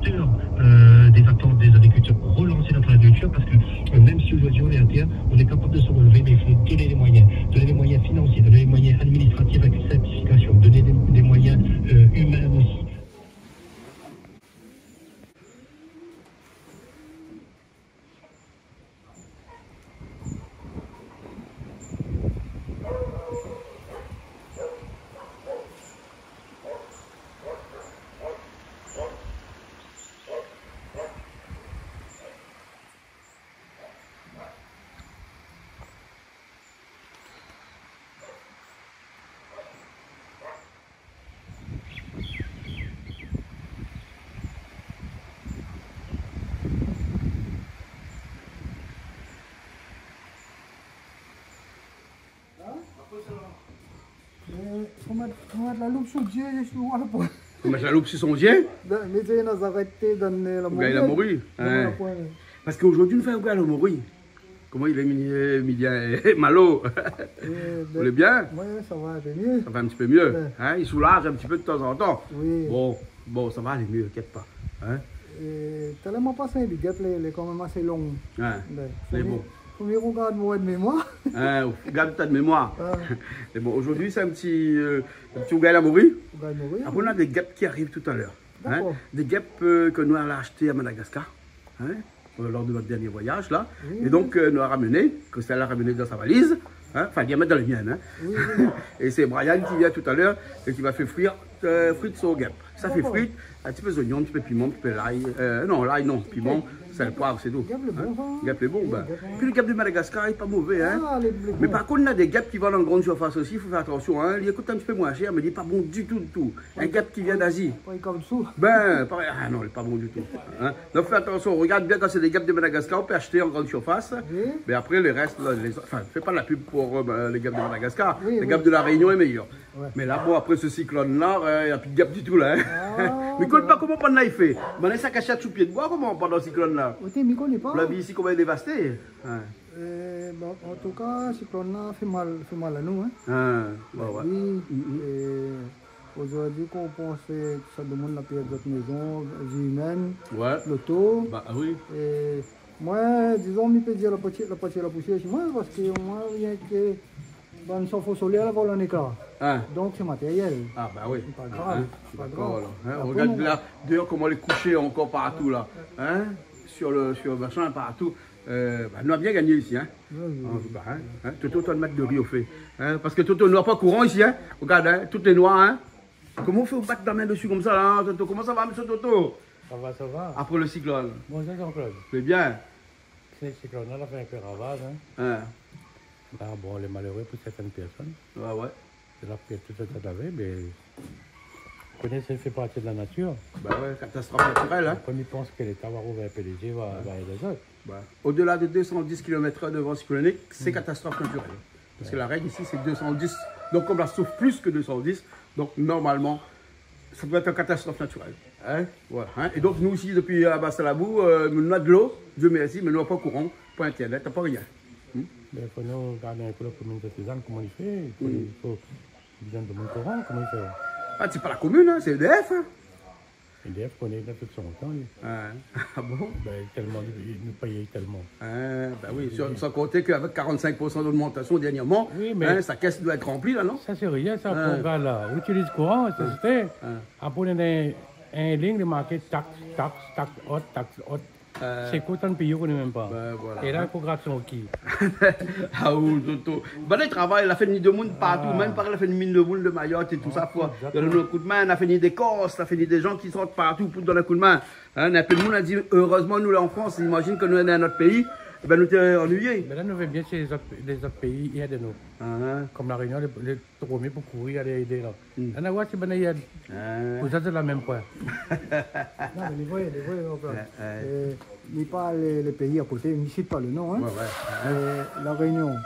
hauteur des attentes des agriculteurs pour relancer notre agriculture, parce que même si aujourd'hui on est à terre, on est capable de se relever, mais il faut donner les moyens financiers, donner les moyens administratifs avec une simplification, donner des moyens humains aussi. Faut mettre la loupe sur le Dieu, je suis voir pour. Faut mettre la loupe sur son Dieu. Mais tu as arrêté dans la mort. Il a mouru. Parce qu'aujourd'hui, nous faisons quoi le mourir? Comment il est malo? Vous allez bien? Oui, ça va aller mieux. Ça va un petit peu mieux. Hein? Il soulage un petit peu de temps en temps. Oui. Bon, ça va aller mieux, t'inquiète pas. Hein? Tellement passé, les gars, les quand même assez longs. C'est bon. Faut mieux regarder moi de mémoire. Regarde ta de mémoire. C'est bon, aujourd'hui, c'est un petit ougaï à mourir. Après, on a des guêpes qui arrivent tout à l'heure. Hein? Des guêpes que nous avons achetées à Madagascar. Hein? Lors de notre dernier voyage là. Oui, et donc nous a ramené, que ça l'a ramené dans sa valise, hein? Enfin il y a mettre dans les miennes. Hein? Oui. Et c'est Brian qui vient tout à l'heure et qui va faire frire frites sur guêpe. Ça fait frites, un petit peu d'oignon, un petit peu de piment, un petit peu d'ail. Non, l'ail non, piment, c'est le poivre, c'est tout. Guêpe est bon. Ben. Puis le guêpe de Madagascar il n'est pas mauvais. Hein? Mais par contre, on a des guêpes qui vont dans grande surface aussi, il faut faire attention. Hein? Il coûte un petit peu moins cher, mais il n'est pas bon du tout. Un guêpe qui vient d'Asie. Ben, pareil. Ah non, il n'est pas bon du tout. Hein? Donc fais attention, regarde bien quand c'est des guêpes de Madagascar, on peut acheter en grande surface. Mais après, les restes, enfin, fais pas de la pub pour les guêpes de Madagascar. Les guêpes de la Réunion est meilleur. Mais là, bon, après ce cyclone-là, il n'y a plus de guêpes du tout là. Hein? Mais connais pas comment on a fait. Mais ça cache sous pied de bois comment pendant le cyclone-là. Mais connais pas. La vie ici, comment elle est dévastée. En tout cas, ce cyclone-là fait mal à nous. Oui. Aujourd'hui, quand on pense que ça demande la perte de notre maison, vie humaine, l'auto. Bah oui. Et moi, disons, je peux dire la poussière chez moi parce que moi, rien que dans le soleil solaire, là, voilà un éclat. Donc c'est matériel. Ah bah oui. C'est pas grave. C'est pas grave. Regarde là, d'ailleurs comment les coucher encore partout là. Hein? Sur le machin partout. Nous avons bien gagné ici. Hein? Toto, tu vas mettre de riz au fait. Hein? Parce que Toto, nous n'avons pas courant ici. Hein? Regarde, hein? Toutes les noix. Hein? Comment on fait battre ta main dessus comme ça là, Toto? Comment ça va, monsieur Toto? Ça va. Après le cyclone. Bonjour Jean-Claude. C'est bien. Le cyclone là, a fait un peu ravage. Hein? Là, bon, les malheureux pour certaines personnes. Ouais. C'est la perte tout ça d'avait, mais vous connaissez, ça fait partie de la nature. Bah ouais, catastrophe naturelle. Hein? Quand ils pensent que l'État va rouvrir un peu les yeux, va aider les autres. Au-delà de 210 km/h de vent cyclonique, c'est catastrophe naturelle. Parce que la règle ici, c'est 210. Donc, comme la souffle plus que 210, donc normalement, ça doit être une catastrophe naturelle. Hein? Voilà, hein? Et donc, nous ici, depuis Bassalabou, nous avons de l'eau, Dieu merci, mais nous n'avons pas courant, pas internet, pas rien. Il faut nous garder un peu la commune de Cézanne, comment il fait. Il faut besoin de mon courant, comment il fait. Ah, c'est pas la commune, hein, c'est EDF. Hein? EDF connaît depuis son temps. Ah bon? Tellement, nous payons tellement. Oui, sans compter qu'avec 45% d'augmentation dernièrement, sa caisse doit être remplie là, non? Ça c'est rien, ça, pour gars là. On utilise courant, c'est après on a une ligne de marqué taxe haute. C'est qu'autant de pays qu'on n'est même pas. Voilà. Et là, il faut gratter son qui. Ah oui, Toto. Il travaille, il a fait ni de monde partout, même par il a fait une mine de boule de Mayotte et tout ça. Il a donné un coup de main, il a fait ni des Corses, il a fait ni des gens qui sortent partout pour donner un coup de main. Un peu de monde a dit, heureusement, nous là en France, imagine que nous sommes dans notre pays. Nous sommes ennuyés. Mais là, nous venons bien chez les autres pays, il y a de nous. Comme la Réunion, les tromés pour courir, aller aider là. On a voir si on aide. Vous êtes de la même point. Non, mais les voyez, il pas les pays à côté, je ne cite pas le nom. Hein. La Réunion,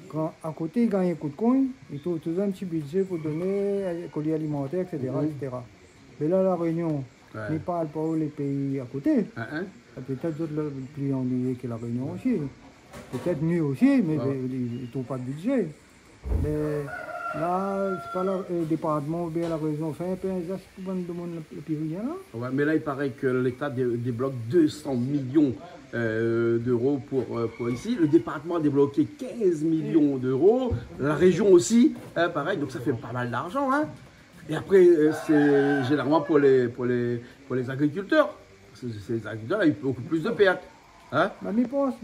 quand à côté, ils gagnent un coup de coin, ils ont tout un petit budget pour donner colis alimentaires, etc. Mais là, la Réunion, ils ne parlent pas les pays à côté. Peut-être d'autres plus ennuyés que la Réunion aussi. Peut-être mieux aussi, mais ils n'ont pas de budget. Mais Là, c'est pas le département ou bien la région fait un peu un geste pour vendre le pyrrhien là. Ouais, mais là, il paraît que l'État débloque 200 millions d'euros pour ici. Le département a débloqué 15 millions d'euros. La région aussi, pareil, donc ça fait pas mal d'argent. Hein. Et après, c'est généralement pour les agriculteurs. Ces agriculteurs, ils ont beaucoup plus de pertes. Hein? Mais je pense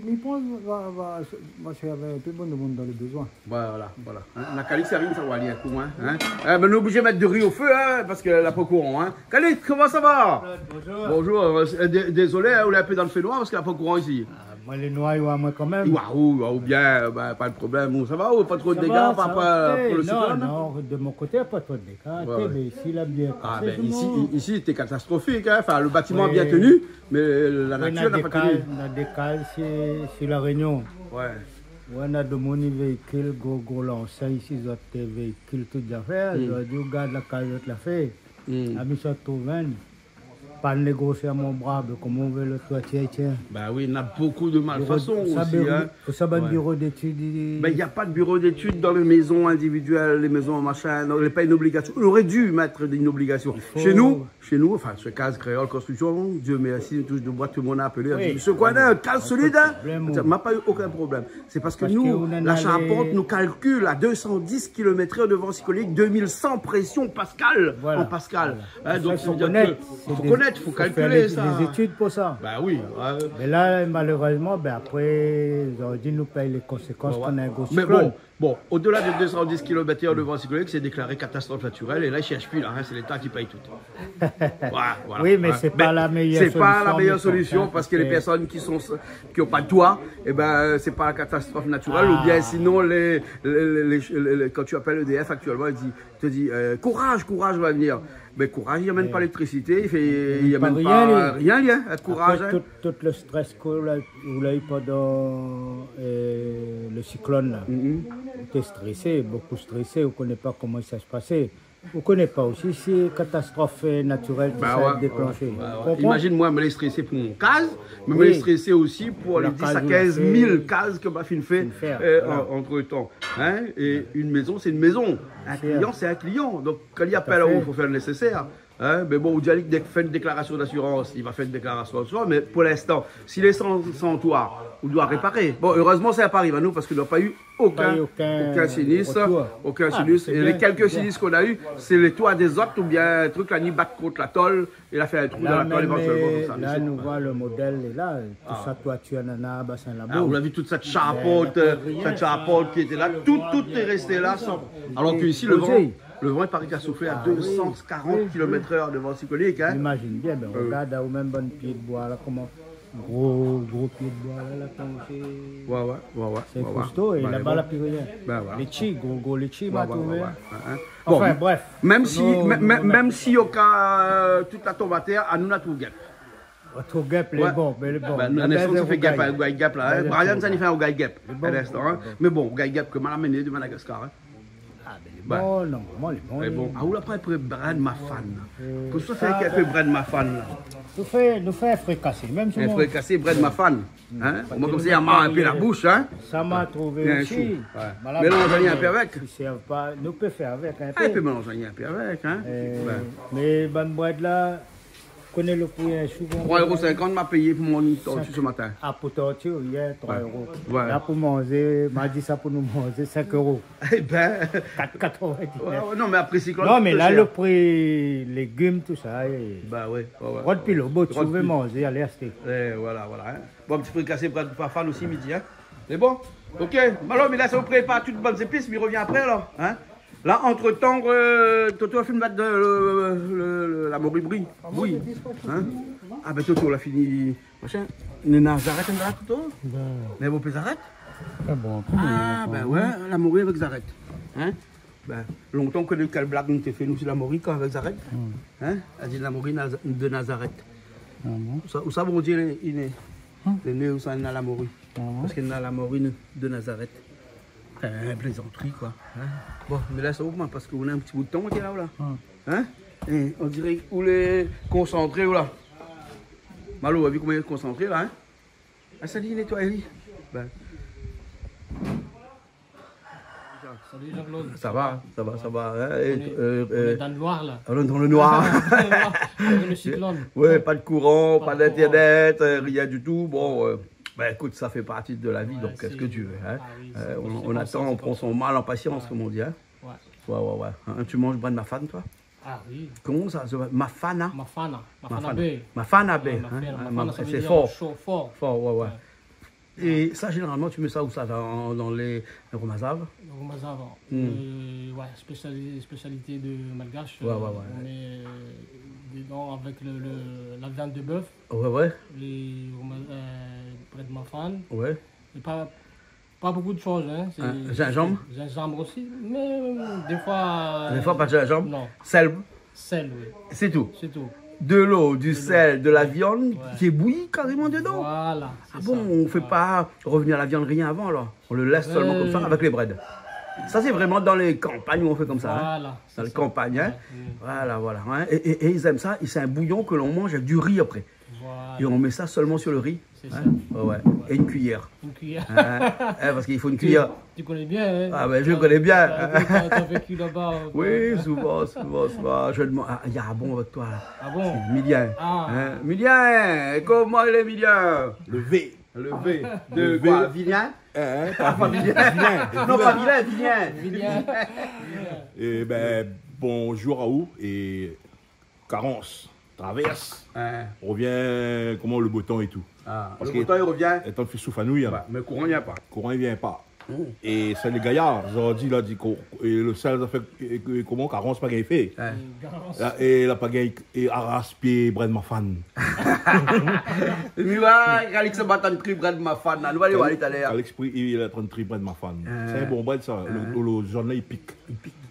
va faire un peu bon de monde dans les besoins. Voilà. Hein? La Calice, ça va aller un coup. Hein? Mais on est obligé de mettre de riz au feu, hein, parce qu'elle n'a pas courant. Hein? Calice, comment ça va? Bonjour. Désolé, on est un peu dans le fait noir parce qu'elle n'a pas courant ici. Moi, les noix, moi quand même. Ou bien, pas de problème. Ça va ou pas trop de dégâts pour le cyclone? Non, de mon côté, pas trop de dégâts. Mais ici, il a bien passé. Ici, c'était catastrophique. Hein? Enfin, le bâtiment a bien tenu, mais la nature n'a pas tenu. On a des cales sur la Réunion. Ouais. On a de mon véhicule, gros lancé ici, ils ont des véhicules tout déjà fait. Ils ont dit, regarde la cale, ils l'ont fait. La mission trouve pas de négocier à mon bras, comment on veut le toit, tiens. Ben oui, il y a beaucoup de malfaçons aussi. Faut ça, un bureau d'études. Ben, il n'y a pas de bureau d'études dans les maisons individuelles, les maisons machin, il n'y a pas une obligation. On aurait dû mettre une obligation. Chez nous, enfin, ce case créole construction, Dieu merci, touche de bois, tout le monde a appelé. Oui. Ce coin là, un case solide, ça m'a pas eu aucun problème. C'est parce que nous, la charpente nous calcule à 210 km/h de vent cyclonique, 2100 pression Pascal, en Pascal. Voilà. Donc, il faut calculer ça. Des études pour ça. Ben oui. Mais là, malheureusement, après, ils ont dit nous payer les conséquences qu'on a un gros cyclone. Mais bon, au-delà de 210 km/h de vent cyclonique, c'est déclaré catastrophe naturelle. Et là, ils ne cherchent plus, là, c'est l'État qui paye tout. Voilà. Oui, mais ce n'est pas la meilleure solution. C'est pas la meilleure solution parce que les personnes qui n'ont pas de toit, eh ben, ce n'est pas la catastrophe naturelle. Ou bien sinon, quand tu appelles EDF actuellement, il te dit courage va venir. Mais courage, il n'y a même pas l'électricité, il n'y a même pas rien, courage. Après, tout le stress que vous avez eu pendant le cyclone, là, vous êtes stressé, beaucoup stressé, vous ne connaissez pas comment ça se passait. Vous ne connaissez pas aussi si catastrophe naturelle qui s'est déclenchée. Imagine-moi, me les stresser pour mon case, mais me les stresser aussi pour les 10 à 15 000 cases que ma fille fait entre temps. Hein? Et une maison, c'est une maison. Un client, c'est un client. Donc, quand il appelle, il faut faire le nécessaire. Hein? Mais bon, vous dites qu'il fait une déclaration d'assurance, il va faire une déclaration d'assurance, mais pour l'instant, s'il est sans toit, on doit réparer. Bon, heureusement, c'est à Paris, nous, parce qu'il n'a pas eu aucun sinistre. Aucun sinistre. Et les quelques sinistres qu'on a eu, c'est les toits des autres ou bien un truc, la nuit battre contre la tôle, il a fait un trou dans la tôle éventuellement. Là, nous voit le modèle, est là, tout ça, toiture, nana, bassin là-bas. Vous avez vu toute cette charpente qui était là, tout est resté là. Alors qu'ici, le vent est pareil qu'à souffler à 240 km/h de vent cyclonique. Hein. Imagine bien, ben, regarde au même bon pied de bois là, comment gros pied de bois là, c'est costaud et là-bas la pyrrhien. Les chi, gros les chi, m'a trouvé. Enfin bref. Même si au cas toute la tombe à terre, à nous la trouve guêpe. Tout guêpe, les bons. La naissance, ça fait guêpe, là. Brian, ça n'y fait un gaï guêpe à l'instant. Mais bon, gaï guêpe que mal amené de Madagascar. Bon, non, les bons. Mais bon, où après Brad Mafan? Pour ça, faire un peu Brad Mafan là. Nous fait un fricassé, même si un fricassé Brad Mafan. Hein? Moi, comme ça, il y a un peu la bouche, hein? Ça m'a trouvé aussi. Mélanger un peu avec. Nous peut faire avec un peu. Un peu mélanger un peu avec, hein? Mais bonne boîte là. Connais le prix souvent. 3,50 € m'a payé pour mon tortue ce matin. Ah, pour tortue, hier, 3 €. Là, pour manger, m'a dit ça pour nous manger, 5 €. Eh ben. 4,99 €. Non, mais après cyclone. Non, mais là, le prix légumes, tout ça. Bah ouais. Rod Pilo, tu veux manger, allez acheter. Voilà. Bon, petit peu cassé pour pas fan aussi midi, hein. C'est bon? Ok. Alors, mais là, ça vous prépare toutes bonnes épices, mais il revient après, alors. Hein? Là, entre-temps, Toto a fait une batte de la moribri. Oui. Hein? Ah ben Toto, on l'a fini. Machin. Nazareth, on a Toto? Mais vous pouvez Zareth? Ah ben ouais, la moribri avec Zareth. Hein? Ben, longtemps que quelle blague nous t'a fait nous sur la moribri quand avec Zareth? Hein? Elle dit la moribri de Nazareth. Où ça, bon Dieu, il est né où ça, il a la moribri. Parce qu'il a la moribri de Nazareth. Plaisanterie quoi. Hein? Bon, mais là ça augmente parce qu'on a un petit bout de temps qui est là. Hein? Et on dirait où les concentrés ou là. Malo, on a vu comment il est concentré là. Hein? Ah, ça dit nettoyer. Ben. Salut Jean-Claude. Ça va. Hein? On est dans le noir là. On est dans le noir. Le cyclone. Ouais, pas de courant, pas d'internet, rien du tout. Bon, ben écoute, ça fait partie de la vie, donc qu'est-ce que tu veux, hein? On attend, on prend son mal en patience, comme on dit, hein? Ouais. Hein, tu manges bras de mafane, toi? Ah oui. Comment ça se passe? Mafana? Mafana B. C'est fort. Fort. Ouais. Et ça, généralement, tu mets ça où ça? Dans les romazaves? Le romazaves, spécialité de malgache. Ouais. On met dedans avec la viande de bœuf. Ouais. Les près de mafane. Ouais. Et pas beaucoup de choses, hein. Gingembre? Gingembre aussi, mais des fois... Des fois, pas de gingembre? Non. Sel? Sel, oui. C'est tout? C'est tout. De l'eau, du sel, de la viande qui est bouillie carrément dedans. Voilà. Ah bon, on ne fait pas revenir la viande rien avant alors. On le laisse seulement comme ça avec les breads. Ça c'est vraiment dans les campagnes où on fait comme ça. Voilà. Hein. Dans les campagnes. Hein. Voilà. Hein. Et ils aiment ça. C'est un bouillon que l'on mange avec du riz après. Voilà. Et on met ça seulement sur le riz. C'est ça. Ouais. Et une cuillère. Une cuillère. Parce qu'il faut une cuillère. Tu connais bien, hein? Ah ben je connais bien. T'as vécu là-bas. Oui, souvent. Je demande. Il y a un bon avec toi là. Ah bon? Milien. Milien, comment il est Milien? Le V. De quoi? Vilien? Pas Vilien. Non, pas Vilien. Eh ben, bonjour à vous et Carence. Traverse, on revient, comment le beau temps et tout. Parce le beau temps il revient. Et tant fait souffle à nous, mais le courant ne vient pas. Courant il vient pas. Et c'est les gaillards, ils ont dit et le sel a fait comment Carence pas gagné fait. Et la pas gagné et arrache pied bras de ma fan. Nous va Alex bat un tri bras de ma fan. Nous va aller voir tout à l'heure. Alex il a un tri bras de ma fan. C'est un bon bras ça. Le journée il pique.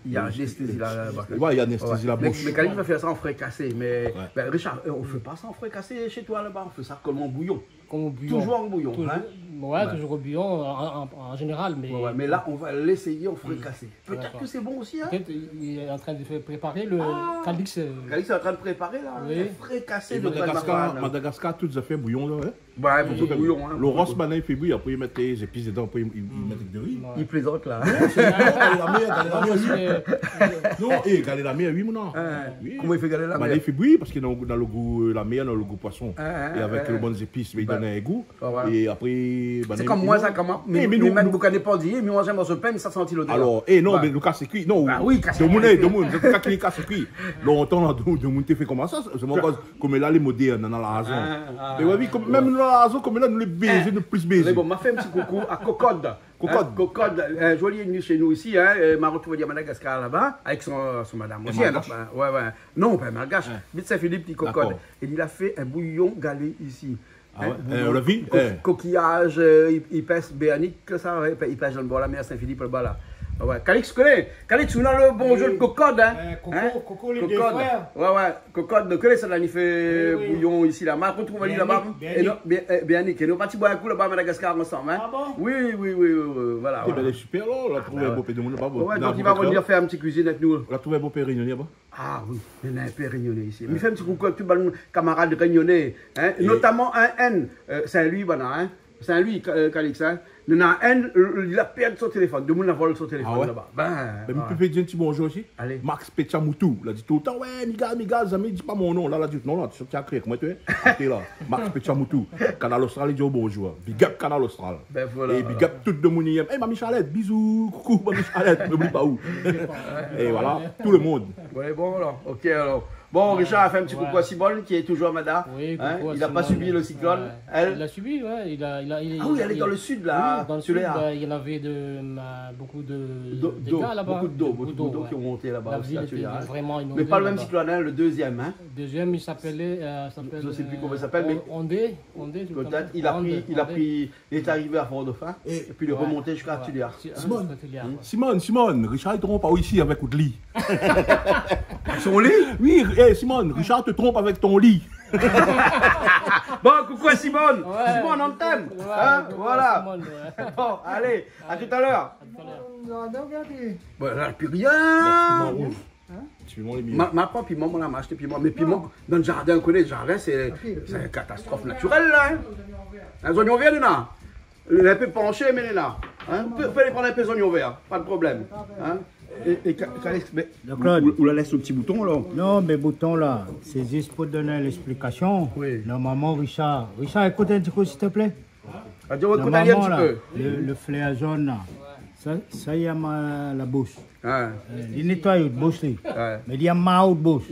Il y a anesthésie là-bas. Ouais, il y a anesthésie là-bas. Mais Khalid va faire ça en frais cassé. Mais Richard, on ne fait pas ça en frais cassé chez toi là-bas. On fait ça comme en bouillon. Toujours en bouillon. Toujours au bouillon en général. Mais là, on va l'essayer en frais cassé. Peut-être que c'est bon aussi. Peut-être qu'il est en train de préparer le Calix. Calix est en train de préparer là. Le frais cassé de Madagascar, tout ça fait bouillon là. Ouais, beaucoup de bouillon. Le rosse maintenant il fait bouillir, après il met les épices dedans, après il met de riz. Il plaisante là. Non, galer la mer, oui, mon nom. Comment il fait galer la mer? Il fait bouillir parce que dans le goût, la mer, dans le goût poisson. Et avec les bonnes épices, il donne un goût. Et après. C'est comme moi, ça, comment. Mais nous, vous connaissez pas dire, mais moi j'aime ce pain, mais ça sentit l'odeur. Alors, non, mais le cas c'est cuit. Non, oui, de moun, c'est cas qui est casse cuit. Longtemps, de moun, tu fais comment ça? C'est mon cause, comme là, les modernes, dans la raison. Mais oui, même dans la raison, comme là, nous les baiser, nous plus baiser. Bon, m'a fait un petit coucou à Cocode. Cocode, joli est venu chez nous ici, m'a retrouvé à Madagascar là-bas, avec son madame aussi. Ouais. Non, pas malgache, vite Saint-Philippe, petit Cocode. Et il a fait un bouillon galé ici. La vie? Coquillage, il pèse béanique, ça, il pèse dans le bord la mer Saint-Philippe, le bas là. Ouais, Calix connaît. Calix, on a le bon jeu de Cocode, hein. Coco, les deux frères. Ouais, Cocode, connaît ça, là, il fait bouillon ici, là. On retrouve lui là-bas. Béanique. Et nous partis boire un coup là-bas à Madagascar ensemble, hein. Ah bon? Oui, voilà. Il est super là, on l'a trouvé un beau pédé. Ouais, donc il va revenir faire un petit cuisine avec nous. On a trouvé un beau pérignonné là-bas. Ah oui, il y en a un peu réunionnais ici. Il fait un petit coucou avec tous les camarades réunionnais, notamment un N, c'est lui, hein. C'est lui, Calix, hein. Il y en a un, il a perdu son téléphone. Deux monde a volé son téléphone là-bas. Mais je peux dire un petit bonjour aussi. Allez. Max Pechamoutou. Il a dit tout le temps, ouais, Miga, Zami, dis pas mon nom. Là, il a dit, non, tu as créé, comment tu es? Tu es là. Max Pechamoutou. Canal Austral, il dit bonjour. Big up Canal Austral. Et big up tout le monde. Hey, Mamie Chalette, bisous, coucou, Mamie Chalette, n'oublie pas où. Et voilà, tout le monde. Ouais, bon, alors, ok, alors. Bon, Richard a fait un petit coucou à Simone qui est toujours à Mada. Oui, il n'a pas subi le cyclone. Il l'a subi, oui. Ah oui, elle est dans le sud là. Dans le sud, il y en avait beaucoup de dégâts là-bas. Beaucoup d'eau qui ont monté là-bas. La ville était vraiment inondée. Mais pas le même cyclone, le deuxième. Le deuxième, il s'appelait. Je ne sais plus comment il s'appelle, mais. Ondé. Peut-être. Il est arrivé à Fort-Dauphin et puis il est remonté jusqu'à Tuliard. Simone, Richard, il trompe pas ici avec Oudli. Son lit? Oui, Simone, Richard te trompe avec ton lit. Bon, coucou à Simone. Simone, on t'aime. Voilà. Simone, bon, allez, à tout à l'heure. Bon, là, plus rien. Ma propre piment, on a acheté piment. Mais piment, dans le jardin, on connaît le jardin, c'est une catastrophe naturelle là. Les oignons viennent là. Les peu penchés, mais là. Hein? On peut les prendre avec les oignons verts, pas de problème. Hein? Et ou la laisse le petit bouton là? Non, mais bouton là, c'est juste pour donner l'explication. Oui. Normalement, Richard, écoute un petit peu s'il te plaît. Normalement, là, le flair jaune là, ça y a la bouche. Ouais. Il nettoie la bouche, mais il y a ma bouche.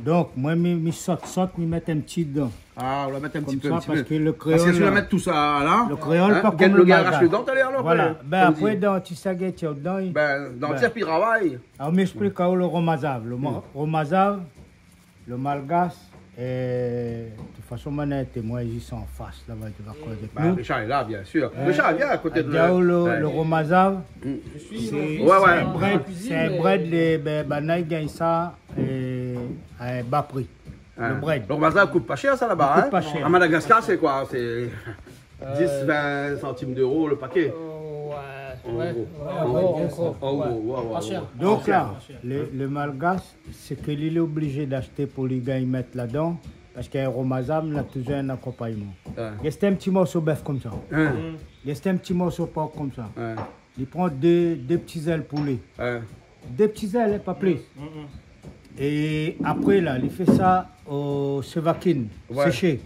Donc, moi, je saute, je mets un petit dedans. Ah, on va mettre un petit peu. Parce que le créole. Parce que si on va mettre tout ça là. Le créole, hein, pas comme le gars arrache le dent, t'as l'air là. Voilà. Ben après, dans Tissaguet, dedans. Ben, dans le puis travail. Alors, on m'explique le romazav. Le romazav, le malgache, et de toute façon, maintenant, moi, ils sont en face là-bas, tu vas croiser avec nous. Richard est là, bien sûr. Richard vient à côté de le romazav, c'est un bread, les bananes gagnent ça à un bas prix. Le bread. Le romazav coûte pas cher, ça là-bas. Coûte pas cher. À Madagascar, c'est quoi? C'est 10-20 centimes d'euros le paquet. Pas cher. Donc là, le malgache, c'est que l'il est obligé d'acheter pour les gars, ils mettent là-dedans. Parce qu'un romazav, il a toujours un accompagnement. Il y a un petit morceau de bœuf comme ça. Il y a un petit morceau de porc comme ça. Il prend deux petits ailes poulet. Deux petits ailes, pas plus. Et après, là, il fait ça au sevakine, séché.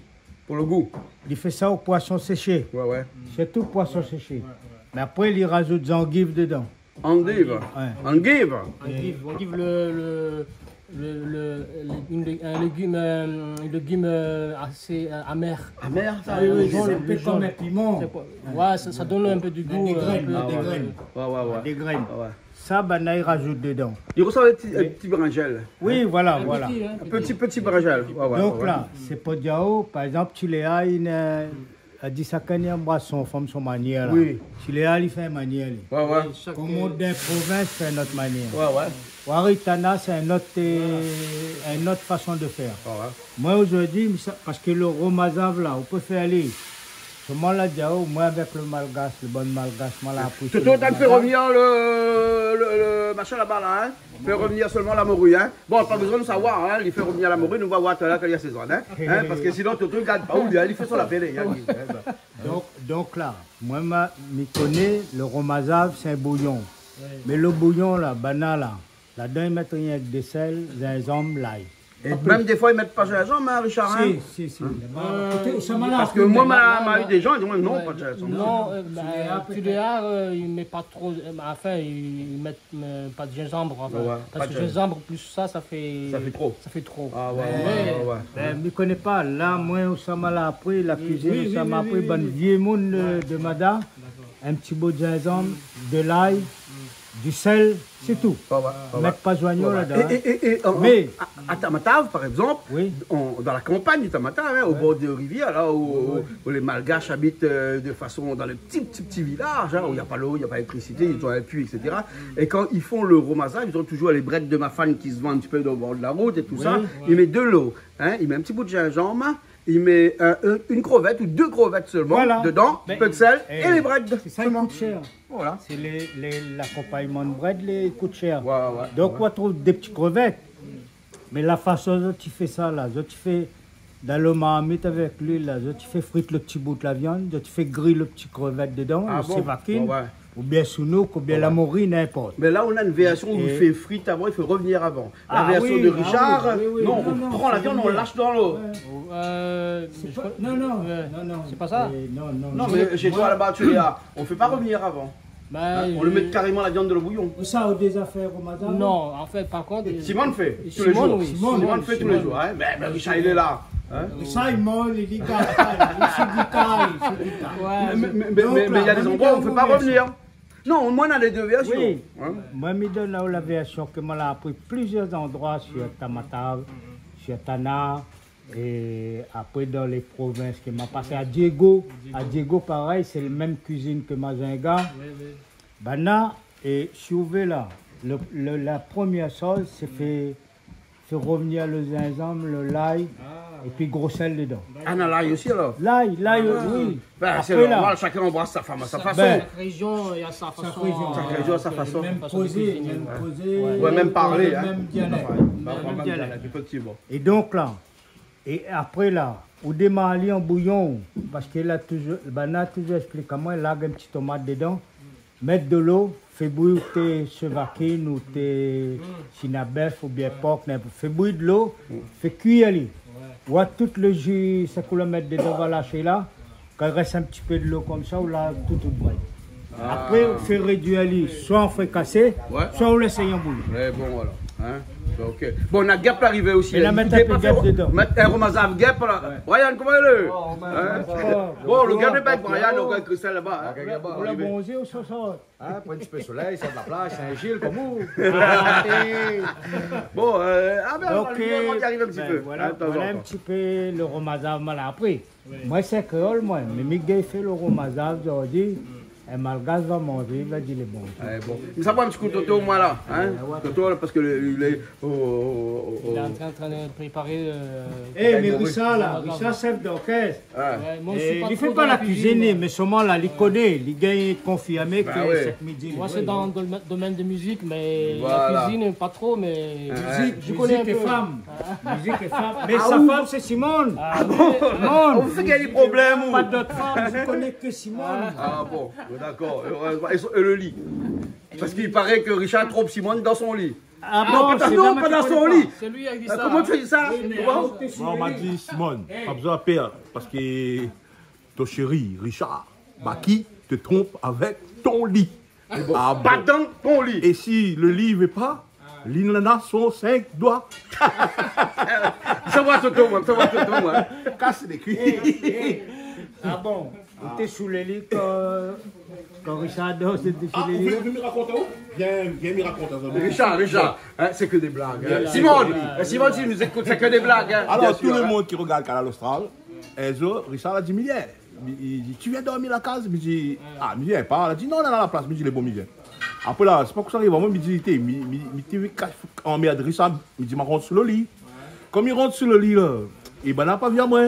Pour le goût. Il fait ça au poisson séché. C'est tout poisson séché. Mais après, il rajoute des endives dedans. Endives? Endives? Endives, un légume assez amer. Amer, ça? Oui, c'est un peu comme un piment. Ouais, ça donne un peu du goût. Des graines. Des graines. Ça, il rajoute dedans. Il ressemble à un petit brinjel. Oui, voilà. Un petit brinjel. Donc là, c'est pas diao. Par exemple, tu les as a dit ça quand il embrasse son femme son manière là. Oui. Tu les as, il fait une manière. Comme on d'un province, c'est une autre manière. Waritana, c'est une autre façon de faire. Moi aujourd'hui, parce que le romazav là, on peut faire aller. Moi là, moi avec le malgache, le bon malgache, moi là, tout le temps fait revenir le machin là-bas là, hein. Fait revenir seulement la morue, hein. Bon, pas besoin de savoir, hein. Il fait revenir la morue, nous va voir là quand il y a saison, hein. Parce que sinon, tout le monde garde pas où il fait sur la télé. Donc là, moi, je connais le romazav, c'est un bouillon. Mais le bouillon là, banal là, là-dedans, ils mettent rien avec des sels, des hommes, l'ail. Et même des fois, ils mettent pas gingembre, hein, Richard? Si. Parce que moi, m'a eu des gens, ils disent non, pas de gingembre. Non, Tudéar, ils ne mettent pas trop. Enfin, ils ne mettent pas de gingembre. Parce que gingembre, plus ça fait. Ça fait trop. Ça fait trop. Ah ouais. Je ne connais pas. Là, moi, ça m'a appris, la cuisine, ça m'a appris, ben, vieux monde de Mada, un petit bout de gingembre, de l'ail. Du sel, c'est tout. Mettre pas joignot là-dedans. Mais à Tamatave, par exemple, dans la campagne du Tamatave, au bord des rivières, là où les Malgaches habitent de façon dans les petits villages, où il n'y a pas l'eau, il n'y a pas l'électricité, ils ont un puits, etc. Et quand ils font le romazav, ils ont toujours les brettes de mafane qui se vendent un petit peu au bord de la route et tout ça. Ils mettent de l'eau, il met un petit bout de gingembre. Il met une crevette ou deux crevettes seulement dedans, un peu de sel et les brettes. C'est ça qui coûte cher. Voilà. C'est l'accompagnement de bread, les coûte cher. Donc on trouve des petites crevettes. Mais la façon dont tu fais ça, là, tu fais dans le marmite avec l'huile, là, tu fais frite le petit bout de la viande, tu fais griller le petit crevette dedans, le sévakine. Ou bien Sounouk, ou bien la morue, n'importe. Mais là, on a une version où il fait frite avant, il faut revenir avant. La version de Richard, on prend la viande, on lâche dans l'eau. Non. C'est pas ça? Non, mais chez toi là-bas, on ne fait pas revenir avant. On le met carrément la viande dans le bouillon. Ça, ou des affaires au matin? Non, en fait, par contre. Simone fait tous les jours. Simone fait tous les jours. Mais Richard, il est là. Ça, il mange, il dit mais il y a des endroits où on ne fait pas revenir. Non, moi, on a les deux versions. Oui. Moi, je donne là la version que moi, j'ai appris plusieurs endroits sur Tamatave, sur Tana, et après dans les provinces qui m'a passé à Diego. À Diego, pareil, c'est la même cuisine que Mazinga. Bana, et si vous voulez là, la première chose, c'est fait revenir le gingembre, le l'ail, et puis gros sel dedans. Ah, non, l'ail aussi alors? L'ail, oui. C'est normal, chacun embrasse sa femme à sa façon. Chaque région, il y a sa façon. Chaque région a sa façon. Même poser, même parler. Même dialecte. Effectivement. Et donc là, et après là, au démarrer en bouillon, parce qu'il a toujours, Bana a toujours expliqué comment il a un petit tomate dedans, mettre de l'eau, fait bouillir tes chevakines ou tes chinabef ou bien porc, fait bouillir de l'eau, fait cuire les. Ouais, tout le jus, ça qu'on le mettre dedans, va lâcher là. Quand il reste un petit peu de l'eau comme ça, on l'a tout boit. Après, on fait réduire les, soit on fait casser, soit on laisse en bouillir. Ouais, bon, voilà. Hein? Ok. Bon, on a Gap arrivé aussi. Et là, mettre un peu de Gap dedans. Mettre un Romazav Gap là. Brian, comment il est? Bon, le Gap n'est pas avec Brian, on a Christelle là-bas. On l'a bronzé au soir. Pour un petit peu de soleil, ça de la plage, c'est un Gilles comme vous. Bon, on y arrive un petit peu. Voilà un petit peu le Romazav mal appris. Moi, c'est créole, moi. Mais Miguel fait le Romazav, je dis. Un malgache va manger, il va dire les bons. Bon. Ça va un petit coup de Toto, moi là. Hein? Toto, parce que il est. Il est en train de préparer. Mais Richard, là, Richard, chef d'orchestre. Il ne fait pas la cuisine, mais seulement là, il connaît. Il gagne confirmé que cette midi. Moi, c'est dans le domaine de musique, mais la cuisine, pas trop, mais. Je connais un peu. Musique et femme. Mais sa femme, c'est Simone. On vous fait qu'il y a des problèmes. Pas d'autres femmes, je connais que Simone. Ah bon. D'accord. Et le lit. Parce qu'il paraît que Richard trompe Simone dans son lit. Ah bon, non, pas dans son lit. C'est lui qui a dit ça. Comment tu as dit ça? On m'a dit, Simone, pas besoin de peur. Parce que ton chéri, Richard, qui te trompe avec ton lit. Pas dans ton lit. Et si le lit ne veut pas, l'il en a son 5 doigts. Ça va, Toto, moi. Casse les cuits. Ah bon? Tu es sous les lits quand Richard dort, c'était sous les lits. Viens me raconter où? Viens me raconter. Richard, c'est que des blagues. Simone, si tu nous écoutes, c'est que des blagues. Alors, tout le monde qui regarde Canal Austral, Richard a dit, Millier, il dit, tu viens dormir à la case? Il dit, Millier, il parle. Il dit, non, on est à la place. Il dit, les bons Millier. Après là, c'est pas que ça arrive. Moi, il dit, il emmerde Richard. Il dit, je rentre sur le lit. Comme il rentre sur le lit, là, il n'a pas vu à moi.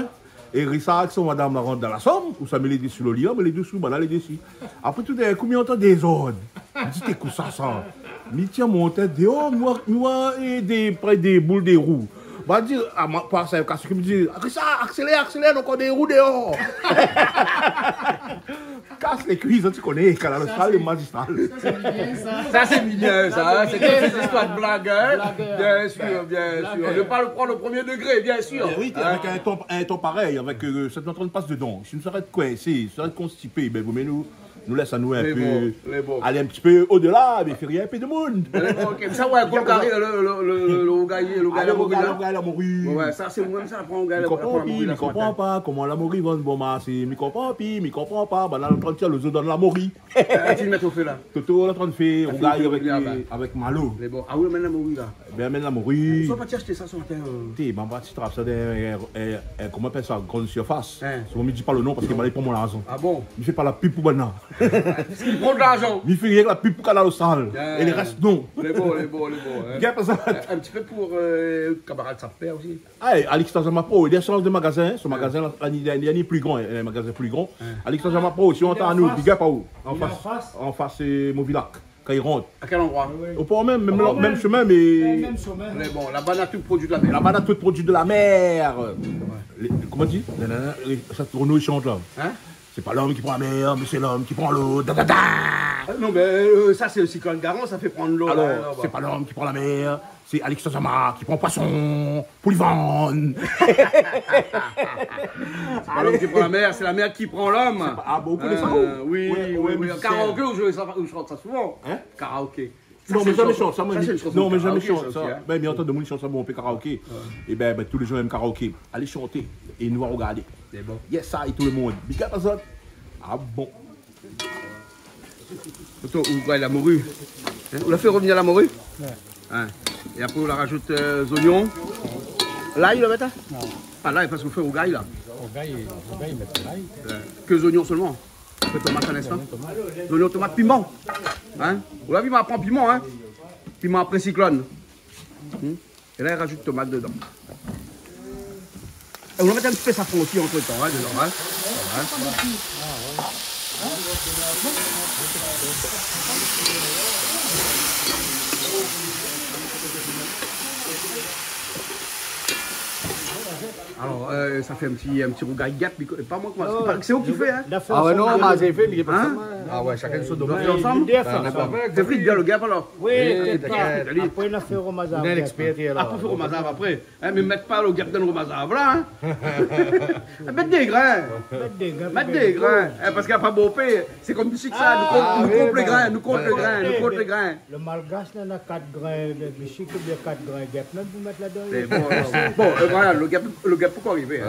Et Richard, avec son madame, la rentre dans la chambre, où ça met les deux sur le lit, mais les deux sous, les deux dessus. Après tout, d'un coup, il entend des ordres. Il dit, t'es quoi ça? Mais tiens, mon tête dehors, moi, et des boules de roues. Va dire, par ça, il me dit, Richard, accélère, encore des roues dehors. Casse les cuisses, tu connais, Canal Austral, le magistral. Ça, c'est mignon, ça. C'est comme cette histoire de blague, hein? Bien sûr, bien sûr. Ne pas le prendre au premier degré, bien sûr. Oui, avec un ton pareil, avec cette entraîne passe dedans. Si nous s'arrête coincé, si nous s'arrête constipé, ben, vous nous laisse à nous un peu aller un petit peu au-delà, mais fait rien un peu de monde. Ça, ouais, le carré, le morue. Ouais, ça, c'est moi-même, ça, prend il comprend pas comment la morue va se bomber. Il comprend pas. Bah, là, on est en train de faire le zoo dans la morue. Tu le mets au feu, là. Toto, on est en train de faire au gars avec Malo. Ah oui, mène la morue, là. Ben, mène la morue. Tu vas pas acheter ça sur le terre. Tu trappes ça comment on appelle ça, grande surface. Je ne dis pas le nom parce qu'il m'a dit pour mon argent. Ah bon? Il fait pas la pub pour Bana. Il prend de l'argent. Il fait rien que la pub pour Canal Austral. Et les restes non. Les beaux. Un petit peu pour camarade sa père aussi. Alex Tazama Pro, il y a un de magasin. Ce magasin, il est plus grand. Il y a un magasin plus grand. Alex Tazama Pro, si on entend à nous, big up à où? En face, c'est Movilac. Quand il rentre. À quel endroit? Au port même chemin, mais. Mais bon, la banane tout produit de la mer. La banane tout produit de la mer. Comment tu dis? Ça Renaud il chante là. C'est pas l'homme qui prend la mer, mais c'est l'homme qui prend l'eau. Non, mais ça c'est aussi quand le garant, ça fait prendre l'eau. Alors, c'est pas l'homme qui prend la mer, c'est Alex Tazama qui prend poisson pour lui vendre. C'est pas l'homme qui prend la mer, c'est la mer qui prend l'homme. Ah, bon, vous connaissez ça? Oui. Karaoké, je chante ça souvent. Karaoké. Non, mais jamais chante ça. Non, mais jamais chante ça. Ben, mais entend de monde chante ça, bon, on peut karaoké. Et ben, tous les gens aiment karaoké. Allez chanter et nous regarder. C'est bon. Yes, ça et tout le monde. Big up à ça. Ah bon. Où va la morue? On l'a fait revenir la morue? Et après, on la rajoute les oignons. L'ail, le mettre? Non. Ah, l'ail, parce qu'on fait au gaille, là. Au gaille, il met l'ail. Que les oignons seulement. On fait tomate un instant. Oignons, tomate, piment. Vous l'avez vu, on prend piment, piment après cyclone. Et là, il rajoute tomate dedans. Et on va mettre un petit peu safran aussi entre temps, dedans. Alors, ça fait un petit rougail gap, pas moi comment. C'est vous qui fait, hein? Ah ouais, non, j'ai fait, mais il est pas ah ouais, chacun de son domaine. Ensemble? C'est frites bien le gap alors? Oui, t'inquiète. Après, on a fait Romazav. On est l'expert là. Après, on fait Romazav après. Mais mettez pas le gap dans le Romazav là, hein? Mettez des grains. Mettez des grains. Parce qu'il n'y a pas beau paix. C'est comme du sucre, ça. Nous compte les grains, nous compte les grains. Le malgache, il y a 4 grains de sucre, il y a 4 grains de gap. Vous mettre là-dedans. Bon, voilà, le gap pourquoi arriver?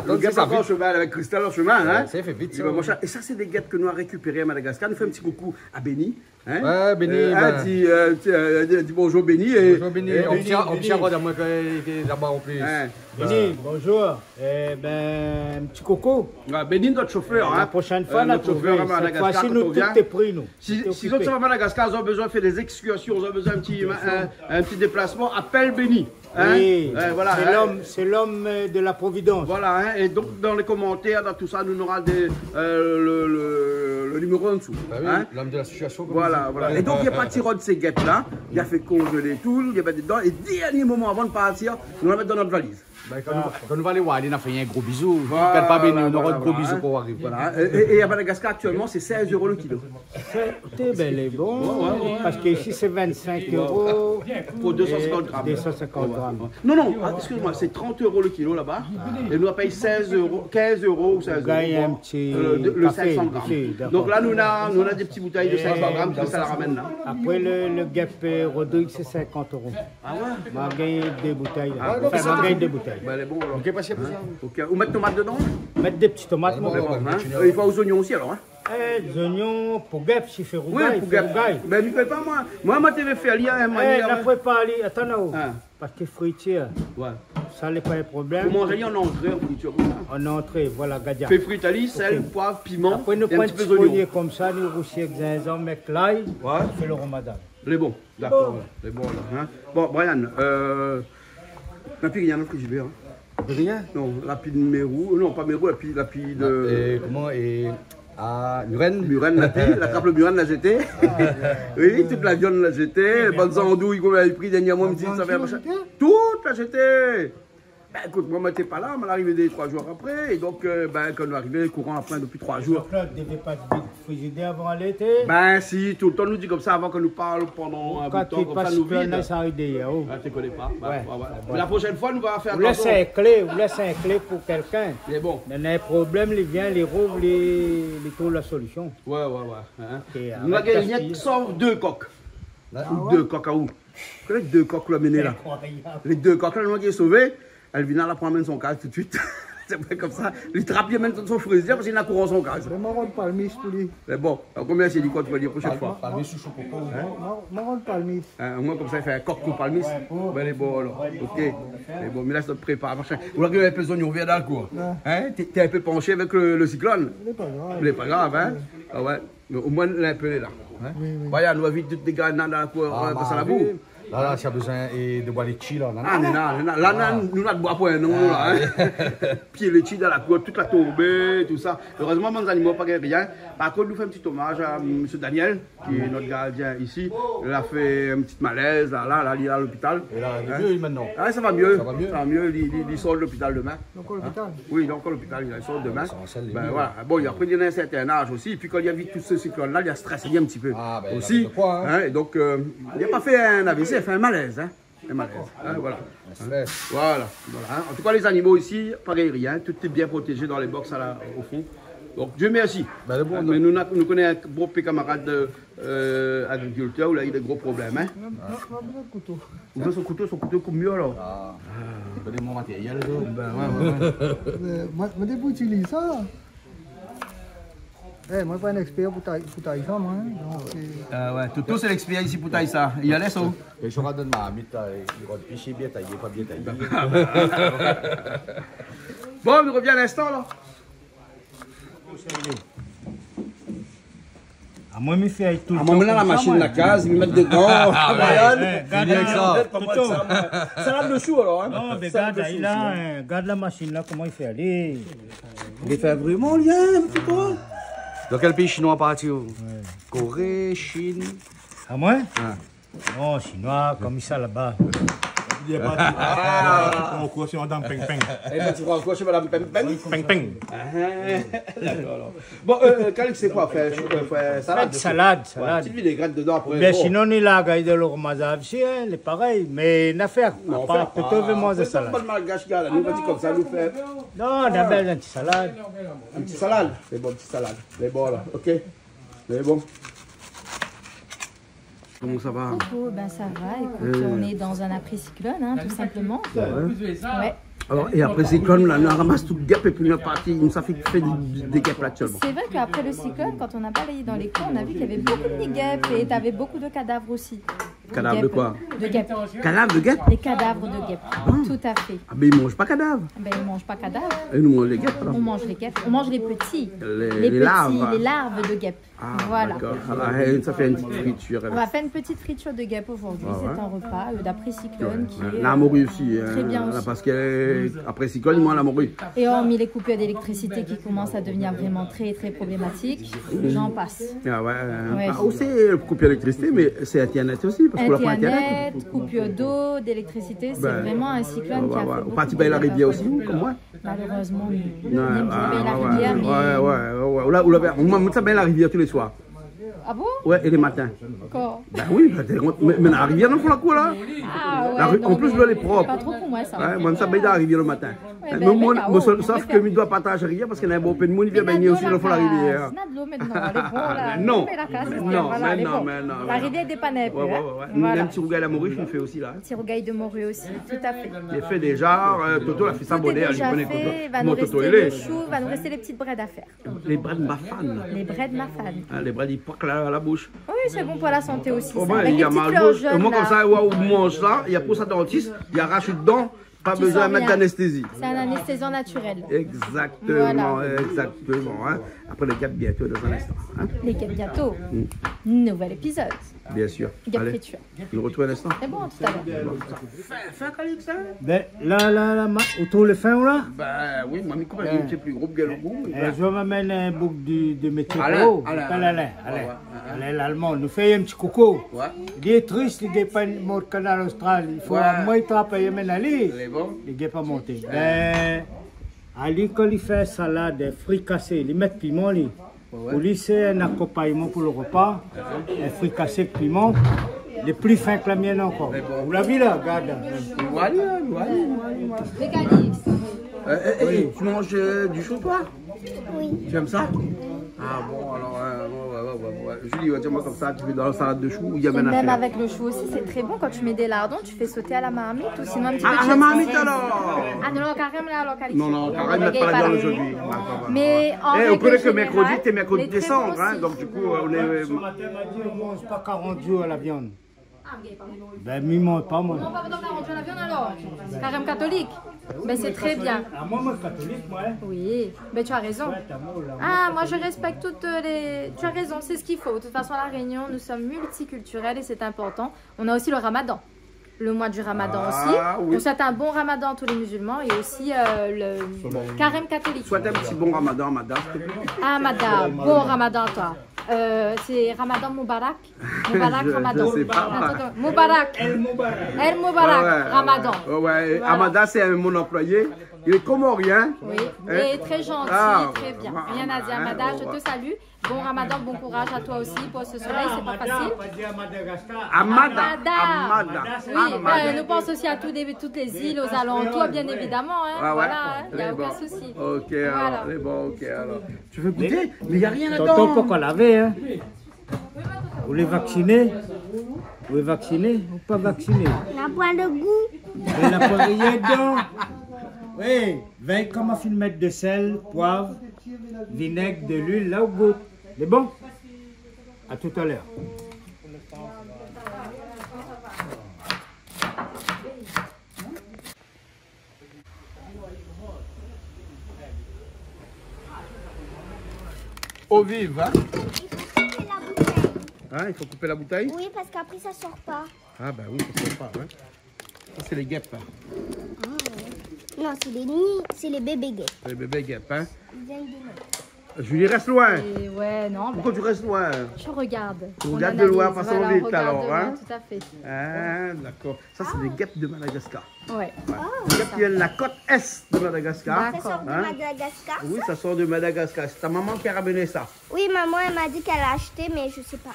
Le gap encore au cheval avec Christelle au chemin, hein? Ça fait vite. Et ça, c'est des guêpes que nous avons récupérés à Madagascar. Nous faisons un petit coucou à Benny. Hein? Ouais, Benny. Dis bonjour Benny. Bonjour Benny. On tient à moi là-bas en plus. Benny, bonjour. Un petit coco. Benny, notre chauffeur. La prochaine fois, notre chauffeur à Madagascar. Cette fois-ci, nous tout est pris, nous. Si vous êtes à Madagascar, vous avez besoin de faire des excursions, vous avez besoin d'un petit déplacement, appelle Benny. Hein? Oui, voilà, c'est l'homme de la Providence. Voilà, hein? Et donc dans les commentaires, dans tout ça, nous aura le numéro en dessous. Bah oui, hein? L'homme de la situation. Voilà, voilà. Et donc il n'y a pas de tirade de ces guêpes-là, il a fait congeler tout, il y a pas dedans, et dernier moment avant de partir, nous la mettre dans notre valise. Quand nous allons voir, il a fait un gros bisou. Voilà, pas béni, on aura un gros bisou pour arriver. Voilà. Et à Madagascar, actuellement, c'est 16 € le kilo. C'est bel bon, parce qu'ici, c'est 25 € pour 250 grammes. 250 grammes. Non, excuse-moi, c'est 30 € le kilo là-bas. Et nous, on paye 16 €, 15 € ou 16 €. Un petit le 500 grammes. Donc là, nous avons des petites bouteilles de 500 grammes, que ça la ramène là. Après, le gap Rodrigue, c'est 50 €. Ah ouais? On va gagner des bouteilles. Enfin, on va gagner des bouteilles. Ben, elle est bon alors. Ok, passez pour ça. Ok. Ou mettre tomates dedans? Mettre des petits tomates, mon gars. Il faut aux oignons aussi alors, hein? Des oignons pour guêpe, si fait rougaille. Oui, pour guêpe. Ben, ne fais pas moi. Moi, tu veux faire lire un manière. Ne fais pas lire. Attends, là-haut. Parce que friture. Ouais. Ça n'est pas un problème. Pour manger en entrée, en friture comme ça. En entrée, voilà, gadia. Fais friture, sel, poivre, piment. Après, nous prenons un petit peu comme ça, nous roussons avec zinzan, avec l'ail. Ouais. On fait le ramadan. Les bons, d'accord. Les bons là. Hein? Bon, Brian, n'a plus rien dans le frigidaire. Rien? Non, lapide Mérou, non pas Mérou, lapide. Comment Murène? Murène, la trappe le Murène l'a jeté. Oui, toute la viande l'a jeté. Les bonnes andouilles qu'on avait pris dernièrement, me dit ça fait machin. Toute l'a jeté. Ben écoute, moi, je n'étais pas là, on m'est arrivé 3 jours après, et donc, quand on est arrivé, courant après depuis 3 jours. Donc là, tu ne devais pas te frigidaire avant l'été? Ben si, tout le temps, nous dit comme ça avant qu'on nous parle pendant un bout de temps, comme ça, nous vide. Ah, tu ne connais pas. Ouais. Mais la prochaine fois, nous allons faire attention. Vous laissez un clé pour quelqu'un. C'est bon. Il y a un problème, il vient, il rouvre, il trouve la solution. Ouais. Hein? Nous avons rien sauf 2 coques. Ou 2 coques à où? Les 2 coques là, mené là. Les 2 coques là, nous avons sauvé. Elle vient là, prendre son casque tout de suite. C'est vrai comme ça. Il trappe même son fraisier parce qu'il a courant son casque. C'est marron de palmis pour lui. Mais bon, combien c'est dit quoi tu vas dire prochaine fois? Palmis sous chocolat. Marron de palmis. Moi comme ça, il fait un coq pour palmis. Ben les bon alors. Ok. Mais bon, mais là, ça te prépare. Ou là, il y a un peu de oignon vert dans le cours. Hein? T'es un peu penché avec le cyclone. Il n'est pas grave. Il n'est pas grave, hein? Ah ouais. Mais au moins, il est un peu là. Voyons, nous va vite toutes les graines dans la cour, dans la boue. Là, tu as besoin de boire les chi là. Là, nous n'avons pas point, non, là. Puis les chi dans la cour, toute la tombée, tout ça. Heureusement, mes animaux pas rien. Par contre, nous faisons un petit hommage à M. Daniel, qui est notre gardien ici. Il a fait un petit malaise, là, il est à l'hôpital. Et là, il est mieux maintenant. Ah, ça va mieux. Ça va mieux, il sort de l'hôpital demain. Donc, l'hôpital? Oui, il est encore à l'hôpital, il sort demain. Ben voilà. Bon, il a pris un certain âge aussi. Et puis quand il y a vu tout ce cyclone-là, il a stressé un petit peu. Ah, ben, aussi. Et donc, il n'a pas fait un AVC, il a fait un malaise. Un malaise. Voilà. Voilà. En tout cas, les animaux ici, pareil, rien. Tout est bien protégé dans les box au fond. Donc, Dieu merci. Mais nous connaissons un gros camarade agriculteur où il a eu des gros problèmes. Hein? Vous avez son couteau coupe mieux alors. Il y a des matériels. Moi, je peux utiliser ça. Moi, je ne suis pas un expert pour tailler ça, moi. Ouais, Toto, c'est l'expert ici pour tailler ça. Il y a l'aise, et je regarde ma mythe, il va picher bien taillé, pas bien taillé. Bon, on revient à l'instant, là. Moi, je fais tout. Moi, maintenant, la machine de la case, ils me mettent dedans. Salade de chou, alors. Non, mais regarde la machine là, comment il fait aller. Il fait vraiment lien, c'est quoi? Dans quel pays chinois partir? Corée, Chine. À moi? Non, chinois, comme ça là-bas. il est parti. On accroche madame Peng Peng. Et ben tu vas accrocher madame Peng Peng. Peng Peng. D'accord. Bon, Calix, c'est quoi? Faire salade? Salade. Tu mets des graines dedans après. Mais sinon, il a gagné le ramassage aussi, c'est pareil. Mais une affaire, on pas plutôt vraiment de salade. Pas de malgache, gars, nous vas-y comme ça, nous faire. Non, on a belle un petit salade. Un petit salade? C'est bon, petit salade. C'est bon là, ok? C'est bon. Comment ça va? Coucou, ben ça va. Écoute, on est dans un après-cyclone, hein, tout simplement. Ouais. Alors, et après le cyclone, là, on ramasse tout le guêpe et puis on est parti, ça fait des guêpes là actuellement. C'est vrai qu'après le cyclone, quand on a balayé dans les cours, on a vu qu'il y avait beaucoup de guêpes et tu avais beaucoup de cadavres aussi. Cadavres de quoi? De guêpes. Cadavres de guêpes? Les cadavres de guêpes, tout à fait. Ah, mais ils ne mangent pas cadavres. Ben, ils ne mangent pas cadavres. Et nous mangons les guêpes alors. On mange les guêpes, on mange les petits. Les petits, larves. les larves de guêpes. Ah, voilà. D'accord. Alors, ça fait une petite friture. On va faire une petite friture de guêpes aujourd'hui. C'est un repas d'après-cyclone qui est la morue aussi. très bien aussi. Parce qu'après cyclone, moi, la morue. Et hormis les coupures d'électricité qui commencent à devenir vraiment très problématiques, j'en passe. Ah ouais. Aussi, coupure d'électricité, mais c'est Internet aussi. Parce qu'on Internet, coupure d'eau, d'électricité, c'est vraiment un cyclone qui a fait beaucoup. Parti by la rivière aussi, comme moi. Malheureusement, oui. Non, la rivière, mais... Moi, ça bien la rivière tous les soirs. Ah bon? Ouais, et les matins. D'accord. Ben oui, mais la rivière, non, faut la cour là. Ah ouais, en plus, l'eau est propre. Pas trop pour moi, ça. Ouais, moi, ça bien la rivière le matin. Ouais, sauf que je dois partager la rivière parce qu'il y a un bon peu de monde qui vient baigner aussi, il faut la rivière. On a de l'eau maintenant, elle est bonne là. Non, non. La rivière dépanne. Un petit rougail à morue, je le fais aussi là. Un petit rougail de morue aussi, tout à fait. J'ai fait déjà, Toto a fait ça bonnet, il va nous rester le chou, il va nous rester les petites breads à faire. Les breads mafan. Les breads mafan. Les breads, ils poquent la bouche. Oui, c'est bon pour la santé aussi. Il y a mal bouche. Moi, comme ça, on mange ça, il y a pour ça dentiste, il arrache dedans. Pas besoin de mettre d'anesthésie. C'est un anesthésiant naturel. Exactement, voilà. Exactement. Hein. Après les guêpes bientôt dans un instant. Hein. Les guêpes bientôt. Nouvel épisode. Bien sûr. Guêpe friture. On retrouve un instant. C'est bon tout à l'heure. Fin Calix, hein? Ben là, autour le fin là? Ben oui, moi, je suis un petit plus gros que le goût. Je vais m'amener un bouc de métier. Allez, l'allemand, nous fait un petit coco. Il est triste, il n'est pas mort au canal austral. Il faut moins travailler maintenant. Il n'est pas monté. Ali, quand il fait salade, fruits cassés, il met piment. Pour lui, c'est un accompagnement pour le repas. Un fruit cassé de piment. Il est plus fin que la mienne encore. Vous l'avez vu là, regarde. Voilà. Les Calix. Tu manges du chou, toi? Oui. Tu aimes ça? Ah bon, alors, Julie, dis-moi comme ça, tu fais dans la salade de chou, il y a même même avec le chou aussi, c'est très bon. Quand tu mets des lardons, tu fais sauter à la marmite ou sinon un petit peu de à la marmite alors? Ah non, carrément là, alors, Non, carrément, mettre pas la viande aujourd'hui. Mais en règle on connaît que générale, mercredi, t'es mercredi décembre, hein, donc du coup, on est... Ce matin, m'a dit, on ne mange pas 40 jours à la viande. Ben, il ne mange pas, moi. On va pas 40 jours à la viande alors? Carême catholique? Mais c'est très bien. Ah, moi, catholique, moi. Oui, mais tu as raison. Ah, moi je respecte toutes les... Tu as raison, c'est ce qu'il faut. De toute façon, à La Réunion, nous sommes multiculturels et c'est important. On a aussi le ramadan. Le mois du ramadan aussi. Oui. On souhaite un bon ramadan à tous les musulmans et aussi le carême catholique. Souhaite un petit bon ramadan, madame. Ah, madame, bon ramadan toi. C'est Ramadan Moubarak. Moubarak Ramadan. Je sais pas. Moubarak. El Moubarak Ramadan. Ouais. Voilà. Amada, c'est mon employé. Il est comorien. Oui, et très gentil, très bien. Rien à dire, Amada, je te salue. Bon Ramadan, bon courage à toi aussi pour ce soleil, c'est pas facile. Amada. Oui, nous pensons aussi à toutes les îles, aux alentours, bien évidemment. Hein. Voilà, il n'y a aucun souci. Ok, alors, c'est bon, ok, alors. Tu veux goûter? Mais il n'y a rien dedans. Tonton, pourquoi laver, hein? Vous les vacciner? Vous les vacciner ou pas vacciner? La poêle de goût. Et la poêle dedans. Oui, 20,5 mètres de sel, poivre, vinaigre, de l'huile, là au goût. C'est bon? À tout à l'heure. Eau vive, hein? Il faut couper la bouteille. Il faut couper la bouteille? Oui, parce qu'après ça sort pas. Ah bah oui, ça sort pas, hein. Ça c'est les guêpes. Non, c'est les nids, c'est les bébés guêpes. Les bébés guêpes, hein? Ils viennent de là. Julie reste loin. Et ouais, non. Pourquoi tu restes loin? Je regarde. Tu regardes de loin, façon voilà, vite alors. Hein? Tout à fait. Ah, d'accord. Ça, c'est des guêpes de Madagascar. Ouais. Des guêpes qui viennent de la côte est de Madagascar. Ça sort de Madagascar? Oui, ça sort de Madagascar. C'est ta maman qui a ramené ça. Oui, maman, elle m'a dit qu'elle a acheté, mais je sais pas.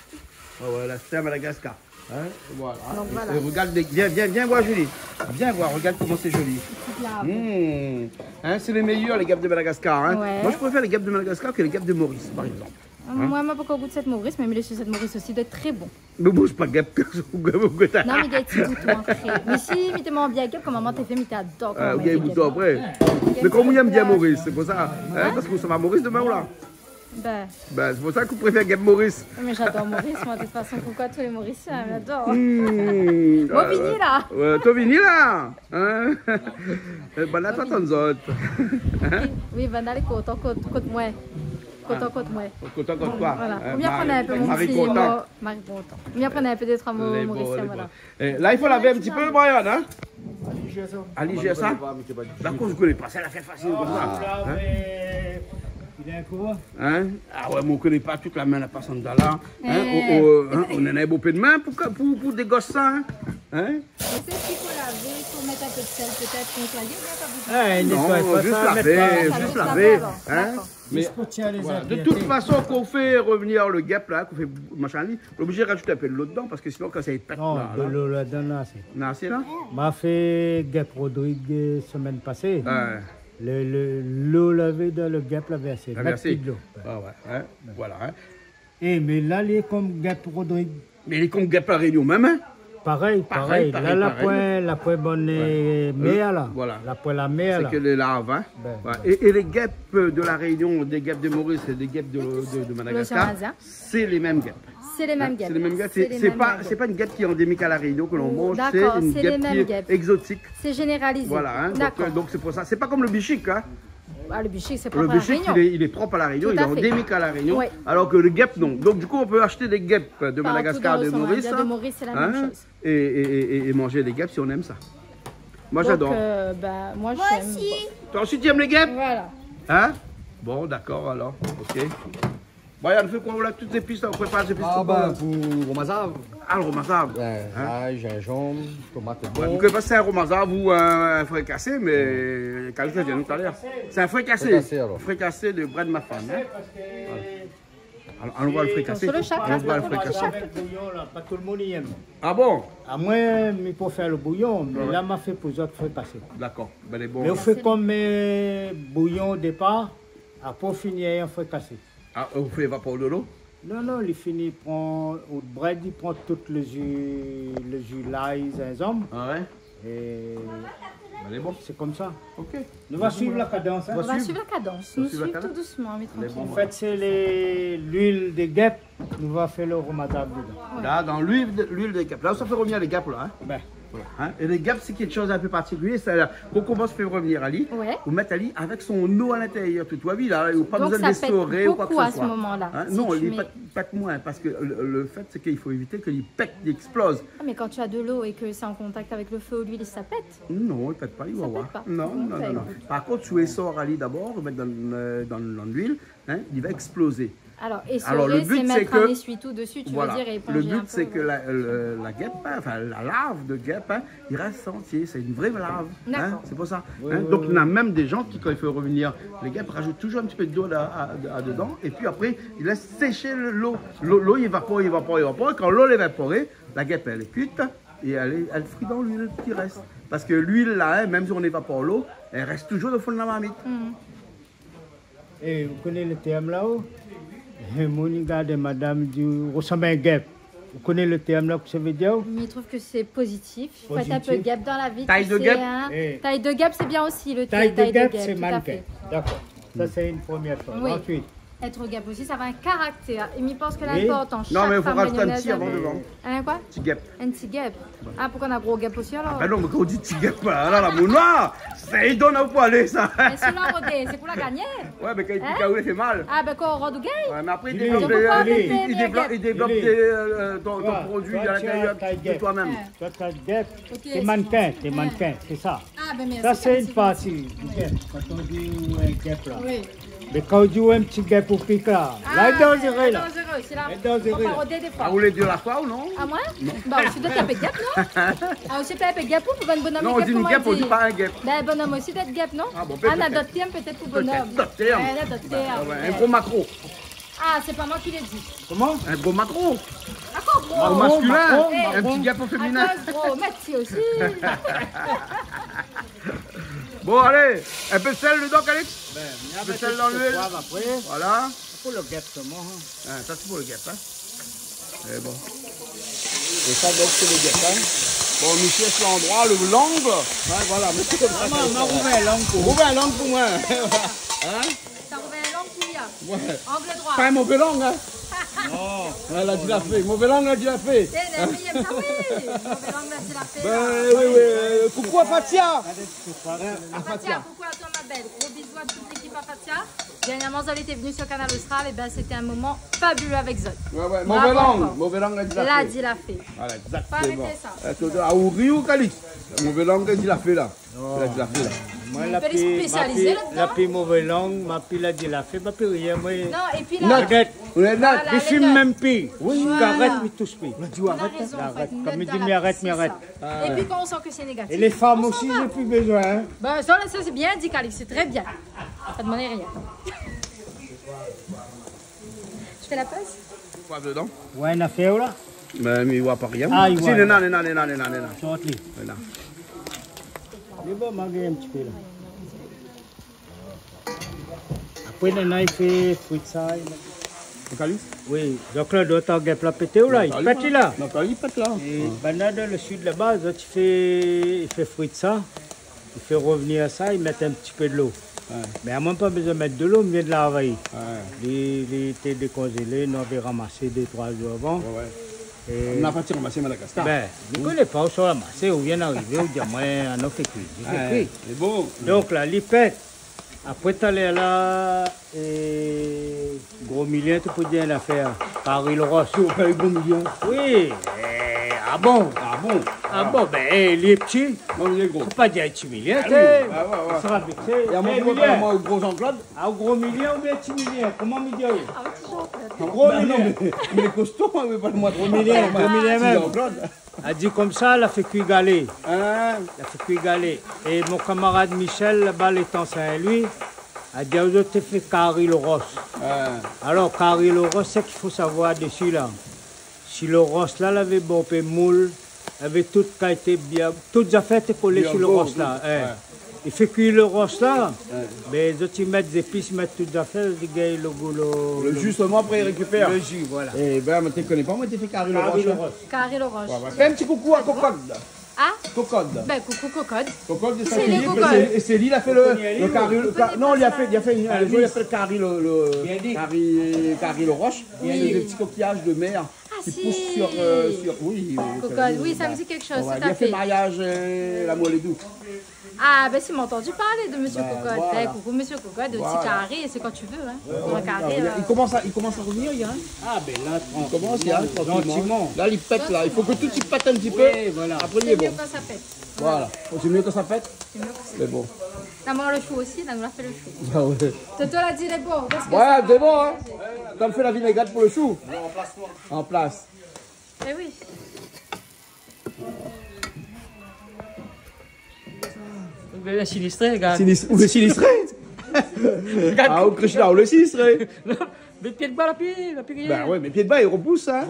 Ah ouais, elle a acheté à Madagascar. Hein? Voilà. Donc, voilà. Et regarde, viens voir Julie. Viens voir, regarde comment c'est joli. Hein, c'est les meilleurs, les guêpes de Madagascar. Hein? Ouais. Moi, je préfère les guêpes de Madagascar que les guêpes de Maurice, par exemple. Moi, je n'ai pas goût de cette Maurice, mais les cette Maurice aussi doit être très bon. Mais moi, je ne pas guêpe que non, mais il y a des boutons après. Mais si, tu m'as bien guêpe, comme maman t'a fait, mais t'adores. Ah, il y a des boutons après. Mais comme on aime bien Maurice, c'est pour ça. Hein? Parce que ça va Maurice demain ou là? Ben, c'est pour ça qu'on préfère guêpe Maurice. Mais j'adore Maurice, moi, de toute façon, pourquoi tous les Mauriciens, j'adore. Bon, fini là. Toi, fini là. Hein? Ben, là, toi, t'en autres. Oui, ben, là, les côtes, côte-moi. Côte-moi. Côte quoi? Voilà. Ou bien prendre un peu mon petit mot. Marie Content. Ou bien prendre un peu d'autres mots mauriciens, voilà. Là, il faut laver un petit peu, Brian, hein? Alléger ça? D'accord, je ne connais pas. C'est la fait facile comme ça. Hein? Ah ouais, mais on ne connaît pas toute la main, la personne de là. On en a un beau peu de main pour des gosses ça. Hein? C'est ce qu'il faut laver, il faut mettre un peu de sel peut-être, nettoyer, non, juste laver. Hein? Mais de toute façon, qu'on fait revenir le guêpe là, qu'on fait machin, on est obligé de rajouter un peu de l'eau dedans parce que sinon, quand ça pète. Non, de l'eau là-dedans, là, c'est. Non, c'est là? M'a fait guêpe Rodrigue semaine passée. L'eau lavée dans le guêpe la versée. De l'eau. Ah ouais, hein? Voilà. Hein? Et mais là, il est comme guêpe Rodrigue. Mais il est comme guêpe à Réunion même, hein? Pareil. Là, la poêle bonne mère là. Voilà. La poêle la mère là. C'est que les larves, hein. Et les guêpes de la Réunion, des guêpes de Maurice et des guêpes de Madagascar, c'est les mêmes guêpes. C'est les mêmes guêpes. C'est les mêmes guêpes. C'est pas une guêpe qui est endémique à la Réunion que l'on mange, c'est une guêpe qui est exotique. C'est généralisé. Voilà, hein. Donc c'est pour ça. C'est pas comme le bichic, hein. Ah, le bichic, c'est propre à la Réunion. Il est propre à la Réunion, il est endémique à la Réunion, alors que le guêpe, non. Donc du coup, on peut acheter des guêpes de Madagascar, de Maurice. De Maurice, c'est la même chose. Et manger des guêpes si on aime ça. Moi, j'adore. Moi aussi. Toi aussi, tu aimes les guêpes? Voilà. Hein? Bon, d'accord, alors. Ok. Brian, fais quoi? On a toutes les pistes, on prépare ces pistes. Ah, bah, pour romazave. Ah, le romazave. Ail, gingembre, tomate. Vous ne connaissez pas si c'est un romazave ou un frais cassé, mais quelqu'un vient tout à l'heure. C'est un frais cassé. Frais cassé de bras de ma femme. Hein? Alors, on voit le frais cassé. On voit le frais cassé. Pas tout le monde y aime. Ah bon? À moi, il faut faire le bouillon, mais là, m'a fait pour les autres frais cassés. D'accord. Ben, les bons. Mais on fait comme bouillon au départ, après finir un frais cassé. Ah, vous faites évaporer de l'eau? Non, il finit, au bread, il prend tout le jus l'ail, gingembre. Ah ouais? Et ben, bon. c'est comme ça. Ok. Nous va suivre la cadence. Hein? On va suivre la cadence. Nous suivons tout doucement, mais tranquille. En fait, c'est l'huile des guêpes. Nous va faire le romazave dedans. Là, dans l'huile des guêpes. Là, ça fait revenir les guêpes, là. Hein? Ben. Voilà, hein? Et les guêpes, c'est quelque chose d'un peu particulier. Quand on commence à faire revenir Ali, vous mettez Ali avec son eau à l'intérieur, toute la vie, là, il n'y a pas besoin de l'estorer ou quoi que ce soit. À ce moment-là. Hein? Non, il pète moins, parce que le fait, c'est qu'il faut éviter qu'il pète, il explose. Ah, mais quand tu as de l'eau et que c'est en contact avec le feu ou l'huile, ça pète? Non, il ne pète pas, il va voir. Non. Par contre, tu essores Ali d'abord, mettre dans l'huile, hein, il va exploser. Alors, essorer, c'est mettre un essuie-tout dessus, tu veux dire, et éponger un peu. Le but, c'est que la guêpe, enfin la larve de guêpe, hein, il reste entier. C'est une vraie larve. Hein, c'est pour ça. Hein. Donc, il y a même des gens qui, quand il faut revenir, les guêpes rajoutent toujours un petit peu d'eau dedans. Et puis après, ils laissent sécher l'eau. L'eau évapore. Quand l'eau est évaporée, la guêpe, elle est cuite et elle frit dans l'huile qui reste. Parce que l'huile, là, hein, même si on évapore l'eau, elle reste toujours au fond de la marmite. Et vous connaissez le terme là-haut? Mon gars de madame du ressemble à un guêpe. Vous connaissez le terme là que ça veut dire? Mais il trouve que c'est positif. Faites un peu guêpe dans la vie. Taille de guêpe. Taille de guêpe, c'est bien aussi le taille de guêpe, c'est mannequin. D'accord. Ça, c'est une première chose. Oui. Ensuite. Être guêpe aussi, ça va un caractère. Et il pense que l'important, non, mais il faut rajouter un petit avant devant. Un quoi? Petit guêpe. Un petit guêpe. Ah, pourquoi on a gros guêpe aussi alors? Ben non, mais quand on dit petit guêpe, là, la mouna, c'est donne à aller ça. Mais c'est pour la gagner. Ouais, mais quand il pique à où, il fait mal. Ah, ben quand on rend du gain. Ouais, mais après, il développe ton produit à l'intérieur de toi-même. Toi, t'as le guêpe, t'es mannequin, c'est ça. Ah, ben merci. Ça, c'est une partie du guêpe. Quand on dit un guêpe là. Oui. Mais quand on joue un petit gars pour piquer là, là, il est dangereux là. C'est là. Il est dangereux. Ah, vous voulez dire la fois ou non? Ah, moi? Bah, aussi doit taper gap, non? Ah, aussi taper gap ou pour bonhomme? Non, on dit une gap, on dit pas un gap. Ben, bonhomme aussi d'être gap, non? Ah, bon, on a d'autres termes peut-être pour bonhomme. D'autres termes. D'autres termes. Un gros macro. Ah, c'est pas moi qui l'ai dit. Comment? Un gros macro. Ah, quoi, gros? Au masculin. Eh, Un petit gap au féminin. À cause, gros, Mathieu aussi. Bon, allez, un peu de sel dedans, Calix. Un peu de sel dans l'huile. Voilà. Pour le gap seulement. Ah, ça, c'est pour le gap, hein. Et bon. Et ça, donc, c'est le gap, hein. Bon, Michel, c'est l'endroit, l'angle. Ouais, voilà. Mais c'est comme ça. On rouvre un langue pour moi. Rouvre un langue pour moi. Hein? Ça rouvre un langue pour moi. Ouais. Angle droit. Pas un mauvais langue, hein. Non. Elle a dit la fée. Mauvais langue, elle a dit la fée. Oui, mauvais langue, elle a dit la fée. Ben oui. Coucou à Fatia. Fatia, coucou à toi, ma belle. Gros bisous à toute l'équipe à Fatia. Dernièrement, Zod était venu sur Canal Austral. Et ben, c'était un moment fabuleux avec Zod. Ouais. Mauvais langue, elle a dit la fée. L'a dit la fée. Voilà, exactement. Faut arrêter ça. À Ouri ou Calix. Mauvais langue, elle a dit la fée, là. Elle a dit la fée, là. Moi, la paix mauvaise langue, ma pile a dit la fée, ma pile rien. Non, et puis là. Regarde, je fume même plus. Oui, j'arrête, mais touche plus. Tu arrête. Comme il dit, mais arrête. Et puis quand on sent que c'est négatif. Et les femmes aussi, j'ai plus besoin. Ben, ça c'est bien dit, Calix, c'est très bien. Ça ne demande rien. Je fais la pause? Quoi dedans? Ouais, une affaire là? Mais il ne voit pas rien. Ah, il voit. Si, non. Sorte-les. Mais bon, m'a un petit peu là. Après, il fait fruit de ça. Oui, donc là, d'autres gars la pété ou là, il pète là. Non, il pète là. Et dans le sud là-bas, il fait fruit de ça. Il fait revenir à ça, il met un petit peu de l'eau. Mais à moins pas besoin de mettre de l'eau, mais de la veille. Il était décongelé, on avait ramassé 2-3 jours avant. On n'a pas ramassé Madagascar. Ben, je ne connais pas où sont ramassés, où vient d'arriver, où dire moi, on a fait cuire. C'est bon. Donc là, il pète. Après, tu allais là, et gros million, tu peux dire l'affaire. Paris le Roche. Tu as eu gros million? Oui. Ah bon? Ben, il est petit. Non, il est gros. Faut pas dire petit million, tu sais. Ça sera vexé. Et à moi, gros Jean-Claude? Ah, gros million ou bien petit million? Comment me dire? Gros million. Il est costaud, mais pas le moins gros million même. Elle dit comme ça, elle a fait cuire galer. Elle a fait cuire galer. Et mon camarade Michel, là-bas, l'étant Saint-Louis, a dit aux autres, tu fais Carré le Ross. Alors, Carré le Ross, c'est qu'il faut savoir dessus là. Si le Ross là, il avait bon moule, avait tout été bien, toutes les affaires étaient collées sur le Ross là. Il fait cuire le Ross là, mais les autres ils mettent des épices, ils mettent toutes les affaires, ils gagnent le goût. Le jus seulement après ils récupèrent. Le jus, voilà. Et ben, tu ne connais pas, moi tu fais Carré le Ross. Carré le Ross. Fais un petit coucou à Cocode. Ah? Cocode. Ben, coucou Cocode. Cocode de C'est les Cocodes. Et c'est lui, il a fait le Carré. Non, il a fait le Carré le Roche. Il y a des petits coquillages de mer qui poussent sur. Oui, Cocode, oui, ça me dit quelque chose. Il a fait mariage la moelle et doux. Ah, ben si, m'a entendu parler de Monsieur Cocode. Voilà. Coucou Monsieur Cocode, aussi Carré, c'est quand tu veux. Hein. Carré, il commence à revenir, il y a. Ah, ben là, il commence, il y a tranquillement. Là, il pète, là. Il faut que tout y pète un petit peu. Voilà. Après, c'est mieux quand ça pète. Voilà. C'est mieux quand ça pète. C'est bon. T'as mangé le chou aussi, t'as nous fait le chou. Ah ouais. Toto l'a dit, il est bon. Ouais, c'est bon, hein. T'as fait la vinaigrette pour le chou. En place. Eh oui. Le sinistré, gars. Ou le sinistré? Ah, au Krishna, ou le sinistré? Mais pied de bas, la pied. Ben ouais, mais pied de bas, il repousse, hein.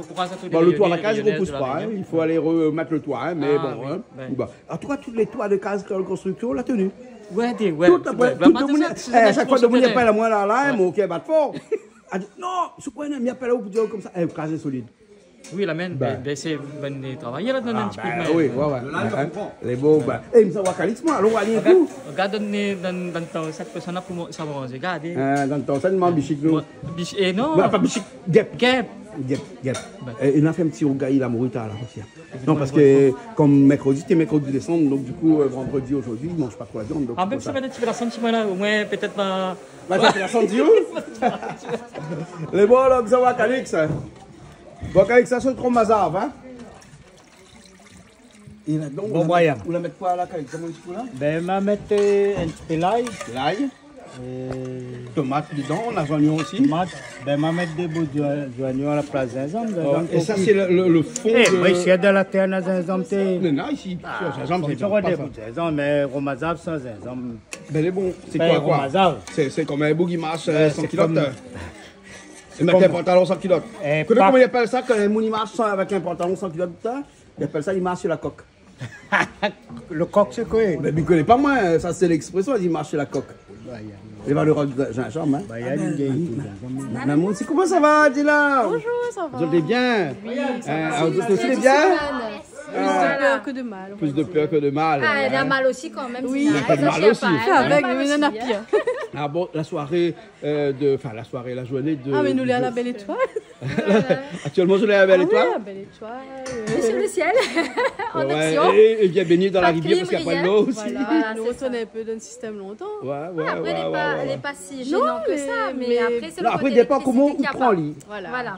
Bon, le toit de la case, il repousse pas, hein. Il faut aller remettre le toit, hein. Mais bon, hein. En tout cas, tous les toits de case de construction, on l'a tenu. Ouais. À chaque fois, de mon appel à moi là, mon qui bat fort. Elle dit, non, je crois qu'il y a un appel à vous pour dire comme ça. Case solide. Oui, la même, c'est ben travailler là dans un petit peu. Oui, les beaux, il me semble Calix, moi, alors on va aller tout. Regarde dans ton sac, personne pour ça va regarder. Dans ton sac, moi, bichic, nous. Et non. Pas bichic, gap. Il a fait un petit rougaille là, Morita, là, aussi. Non, parce que comme mercredi, c'était mercredi décembre, donc du coup, vendredi, aujourd'hui, il ne mange pas trop la viande. Ah, même ça va être la sentiment là, au moins, peut-être pas. La sentiment. Les beaux, là, ça va Calix. Donc avec ça, c'est trop mazave, hein? Bon moyen. Vous la mettez quoi là, Calix? Comment tu là? Ben, je vais mettre un petit peu l'ail. L'ail? Tomates dedans, on a oignons aussi. Tomates, ben, on va mettre des bouts d'oignons à la place d'un gingembre. Et ça, c'est le fond de... Oui, s'il y a de la terre dans un gingembre, c'est... Non, ici, gingembre, c'est pas des bouts de gingembre, mais romazave sans gingembre. Ben, c'est bon. C'est quoi? C'est comme un bougie marche sans culotte. Et mettre un pantalon sans culotte. Comment ils appellent ça quand un mouni marche avec un pantalon sans culotte? Ils appellent ça, il marche sur la coque. Le coq, c'est quoi? Mais il ne connaît pas moi, ça c'est l'expression, il marche sur la coque. Il va le rendre gingembre. Maman, comment ça va, Dylan? Bonjour, ça va. Vous allez bien? Oui, ça va. Vous allez bien? Plus de peur que de mal. Plus de peur que de mal. Ah, elle a mal aussi quand même. Oui, il y a pas de mal aussi. Avec, mais il en a pire. Ah bon, la soirée la journée de... Ah, mais nous, l'est à la Belle Étoile. Actuellement, je l'ai à la Belle Étoile. Oui, la Belle Étoile. Et sur le ciel, en option. Et bien baigner dans la rivière parce qu'il n'y a pas de l'eau aussi. Voilà, nous retournons un peu dans le système longtemps. Après, elle n'est pas si gênante que ça, mais après, c'est le côté après, il dépend comment on prend l'île. Voilà.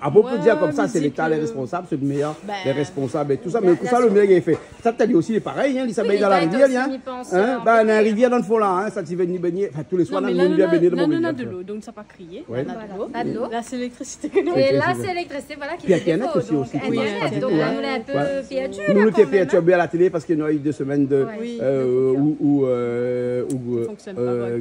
À peu près dire comme ça, c'est l'État les responsables, c'est le meilleur, les responsables et tout ça. Mais tout ça, le meilleur est fait. Ça, tu as dit aussi, c'est pareil, il s'abaille dans la rivière. On a une rivière dans le fond là, ça, tu veux ni baigner. Tous les soirs, on a bien baigner dans mon rivière. On a de l'eau, donc ça n'a pas crié. On a de l'eau. Là, c'est l'électricité. Et là, c'est l'électricité, voilà, qui fait défaut. Donc, Internet, donc là, nous, on est un peu perturbés. Nous, nous étions perturbés à la télé parce qu'il y a eu 2 semaines où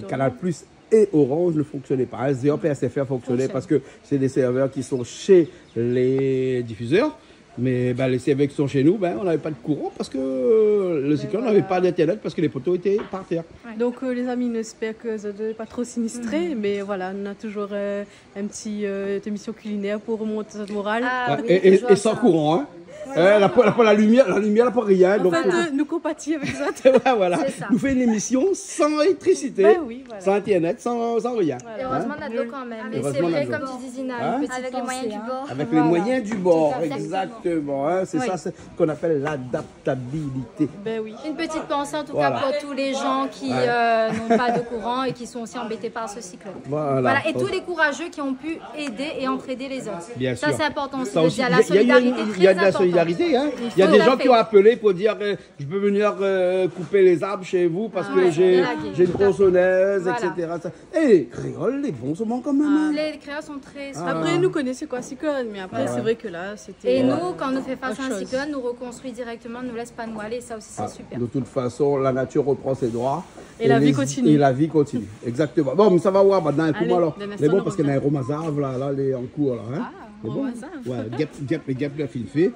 Canal Plus et Orange ne fonctionnaient pas. SDO et SFR fonctionnaient parce que c'est des serveurs qui sont chez les diffuseurs. Mais les serveurs qui sont chez nous, on n'avait pas de courant parce que le cyclone n'avait pas d'internet parce que les poteaux étaient par terre. Donc les amis, on espère que ça ne pas trop sinistré, mais voilà, on a toujours une petite émission culinaire pour remonter notre morale. Et sans courant, hein. La lumière, n'a pas rien. En fait, nous compatis avec ça. Voilà. Nous faisons une émission sans électricité, sans internet, sans rien. Et heureusement, on a de l'eau quand même. Et c'est vrai, comme tu dis, Zina, avec les moyens du bord. Avec les moyens du bord, exactement. C'est ça qu'on appelle l'adaptabilité. Une petite pensée en tout cas pour tous les gens qui n'ont pas de courant et qui sont aussi embêtés par ce cyclone. Voilà. Et tous les courageux qui ont pu aider et entraider les autres. Bien sûr. Ça, c'est important aussi de dire. La solidarité est très importante. Il y a des gens qui ont appelé pour dire je peux venir couper les arbres chez vous parce que j'ai une tronçonneuse, etc. Et les créoles, les bons sont bons quand même. Les créoles sont très... Après, nous connaissons quoi cyclone, mais après, c'est vrai que là, c'était... Et nous, quand on nous fait face à un cyclone, nous reconstruit directement, ne nous laisse pas nous aller, ça aussi, c'est super. De toute façon, la nature reprend ses droits. Et la vie continue. Et la vie continue, exactement. Bon, mais ça va voir maintenant un coup alors. Les bons parce qu'il y a un romazave là, les en cours là. Les bons, les guêpes de la filfée,